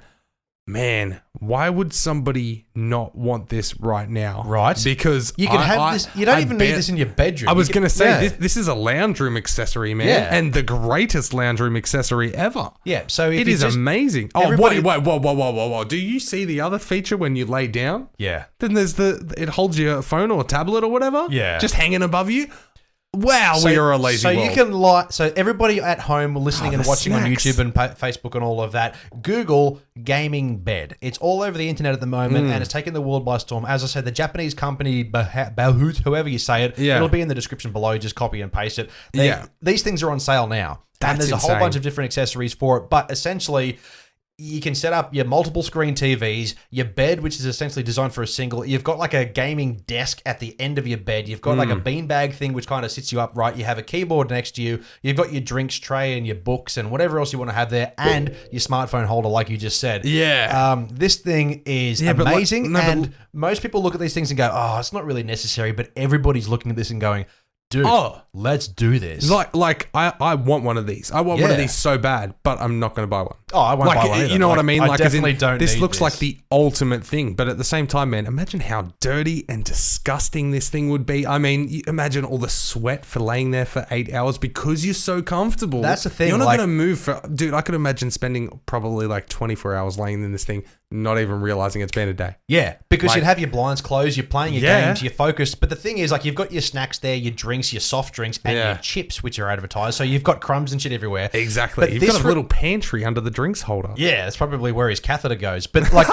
man, why would somebody not want this right now? Right. Because you can have this. You don't even need this in your bedroom. I was going to say, this is a lounge room accessory, man. Yeah. And the greatest lounge room accessory ever. Yeah. So it is amazing. Oh, wait. Whoa. Do you see the other feature when you lay down? Yeah. Then there's it holds your phone or tablet or whatever. Yeah. Just hanging above you. Wow, we are a lazy world. You can so everybody at home listening and watching on YouTube and Facebook and all of that, Google gaming bed. It's all over the internet at the moment and it's taken the world by storm. As I said, the Japanese company Bahoot, whoever you say it, it'll be in the description below. Just copy and paste it. These things are on sale now. And there's a whole bunch of different accessories for it, but essentially you can set up your multiple screen TVs, your bed, which is essentially designed for a single. You've got like a gaming desk at the end of your bed. You've got like a beanbag thing, which kind of sits you upright. You have a keyboard next to you. You've got your drinks tray and your books and whatever else you want to have there, and your smartphone holder, like you just said. Yeah. This thing is amazing. Most people look at these things and go, oh, it's not really necessary. But everybody's looking at this and going, dude, let's do this. Like I want one of these. I want one of these so bad, but I'm not going to buy one. Oh, I won't buy one either. You know what I mean? I definitely don't. This looks like the ultimate thing, but at the same time, man, imagine how dirty and disgusting this thing would be. I mean, imagine all the sweat for laying there for 8 hours because you're so comfortable. That's the thing. You're not going to move dude, I could imagine spending probably like 24 hours laying in this thing, not even realizing it's been a day. Yeah, because you'd have your blinds closed, you're playing your games, you're focused. But the thing is, like, you've got your snacks there, your drinks, your soft drinks, and your chips, which are advertised. So you've got crumbs and shit everywhere. Exactly. But you've got a little pantry under the drinks holder. Yeah, that's probably where his catheter goes. But like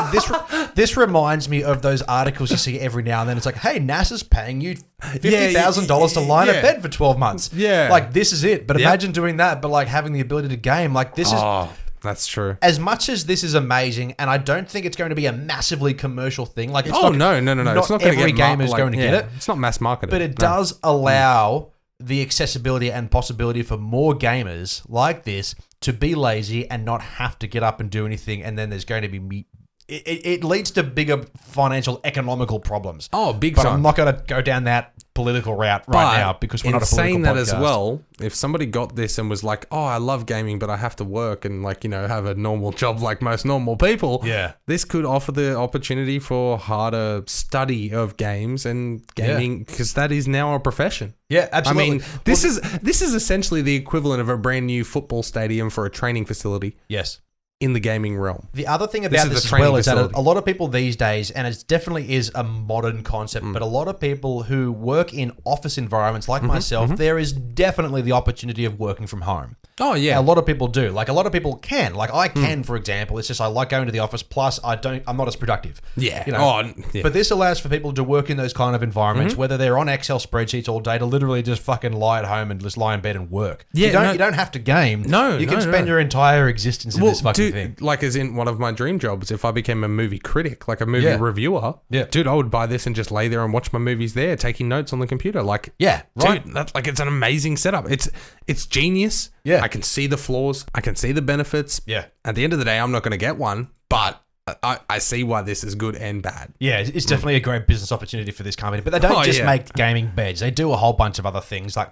this reminds me of those articles you see every now and then. It's like, hey, NASA's paying you $50,000 to lie in a bed for 12 months. Yeah. Like, this is it. But imagine doing that, but like having the ability to game. Like, this is... That's true. As much as this is amazing, and I don't think it's going to be a massively commercial thing. Like, it's no. Not it's not every gamer is going to get it. It's not mass marketed. But it does allow the accessibility and possibility for more gamers like this to be lazy and not have to get up and do anything. And then there's going to be... It leads to bigger financial, economical problems. Oh, big time. But I'm not going to go down that political route now because we're not a political podcast. Saying that as well, if somebody got this and was like, oh, I love gaming, but I have to work and like, you know, have a normal job like most normal people. Yeah. This could offer the opportunity for harder study of games and gaming because that is now a profession. Yeah, absolutely. I mean, this is essentially the equivalent of a brand new football stadium for a training facility. Yes. In the gaming realm. The other thing about this as well is that a lot of people these days, and it definitely is a modern concept, but a lot of people who work in office environments like myself, there is definitely the opportunity of working from home. Oh, yeah. A lot of people do. Like, a lot of people can. Like, I can, for example. It's just I like going to the office, plus I'm not as productive. Yeah. You know? But this allows for people to work in those kind of environments, whether they're on Excel spreadsheets all day, to literally just fucking lie at home and just lie in bed and work. Yeah, you don't have to game. No, you can spend your entire existence in this fucking thing. Like, as in one of my dream jobs, if I became a movie critic, like a movie reviewer, dude, I would buy this and just lay there and watch my movies there, taking notes on the computer. Like, right. Dude, that's like, it's an amazing setup. It's genius. Yeah. I can see the flaws. I can see the benefits. Yeah. At the end of the day, I'm not going to get one, but I see why this is good and bad. Yeah, it's definitely a great business opportunity for this company. But they don't just make gaming beds. They do a whole bunch of other things. Like,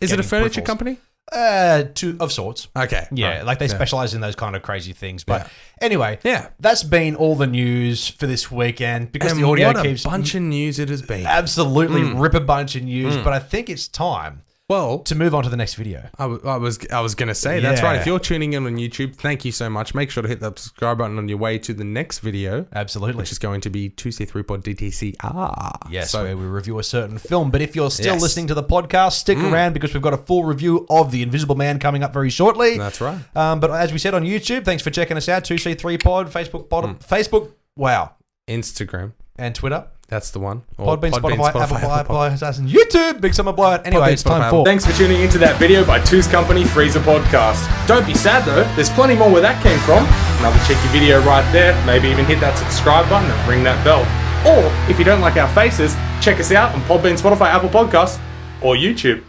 is it a furniture company? Of sorts. Okay. Yeah, right. Like they specialize in those kind of crazy things. But anyway, that's been all the news for this weekend because the audio keeps... What a bunch of news it has been. Absolutely rip a bunch of news. But I think it's time Well, to move on to the next video. I was going to say, that's right. If you're tuning in on YouTube, thank you so much. Make sure to hit that subscribe button on your way to the next video. Absolutely. Which is going to be Tuesday 3pod DTCR. Yes, where we review a certain film. But if you're still listening to the podcast, stick around because we've got a full review of The Invisible Man coming up very shortly. That's right. But as we said on YouTube, thanks for checking us out. 2C3pod, Facebook, wow. Instagram. And Twitter. That's the one. Podbean, Spotify, Apple Podcasts, and YouTube. Big Summer Blowout. Anyway, it's time for... Thanks for tuning into that video by Two's Company Freezer Podcast. Don't be sad though, there's plenty more where that came from. Another cheeky video right there. Maybe even hit that subscribe button and ring that bell. Or, if you don't like our faces, check us out on Podbean, Spotify, Apple Podcasts, or YouTube.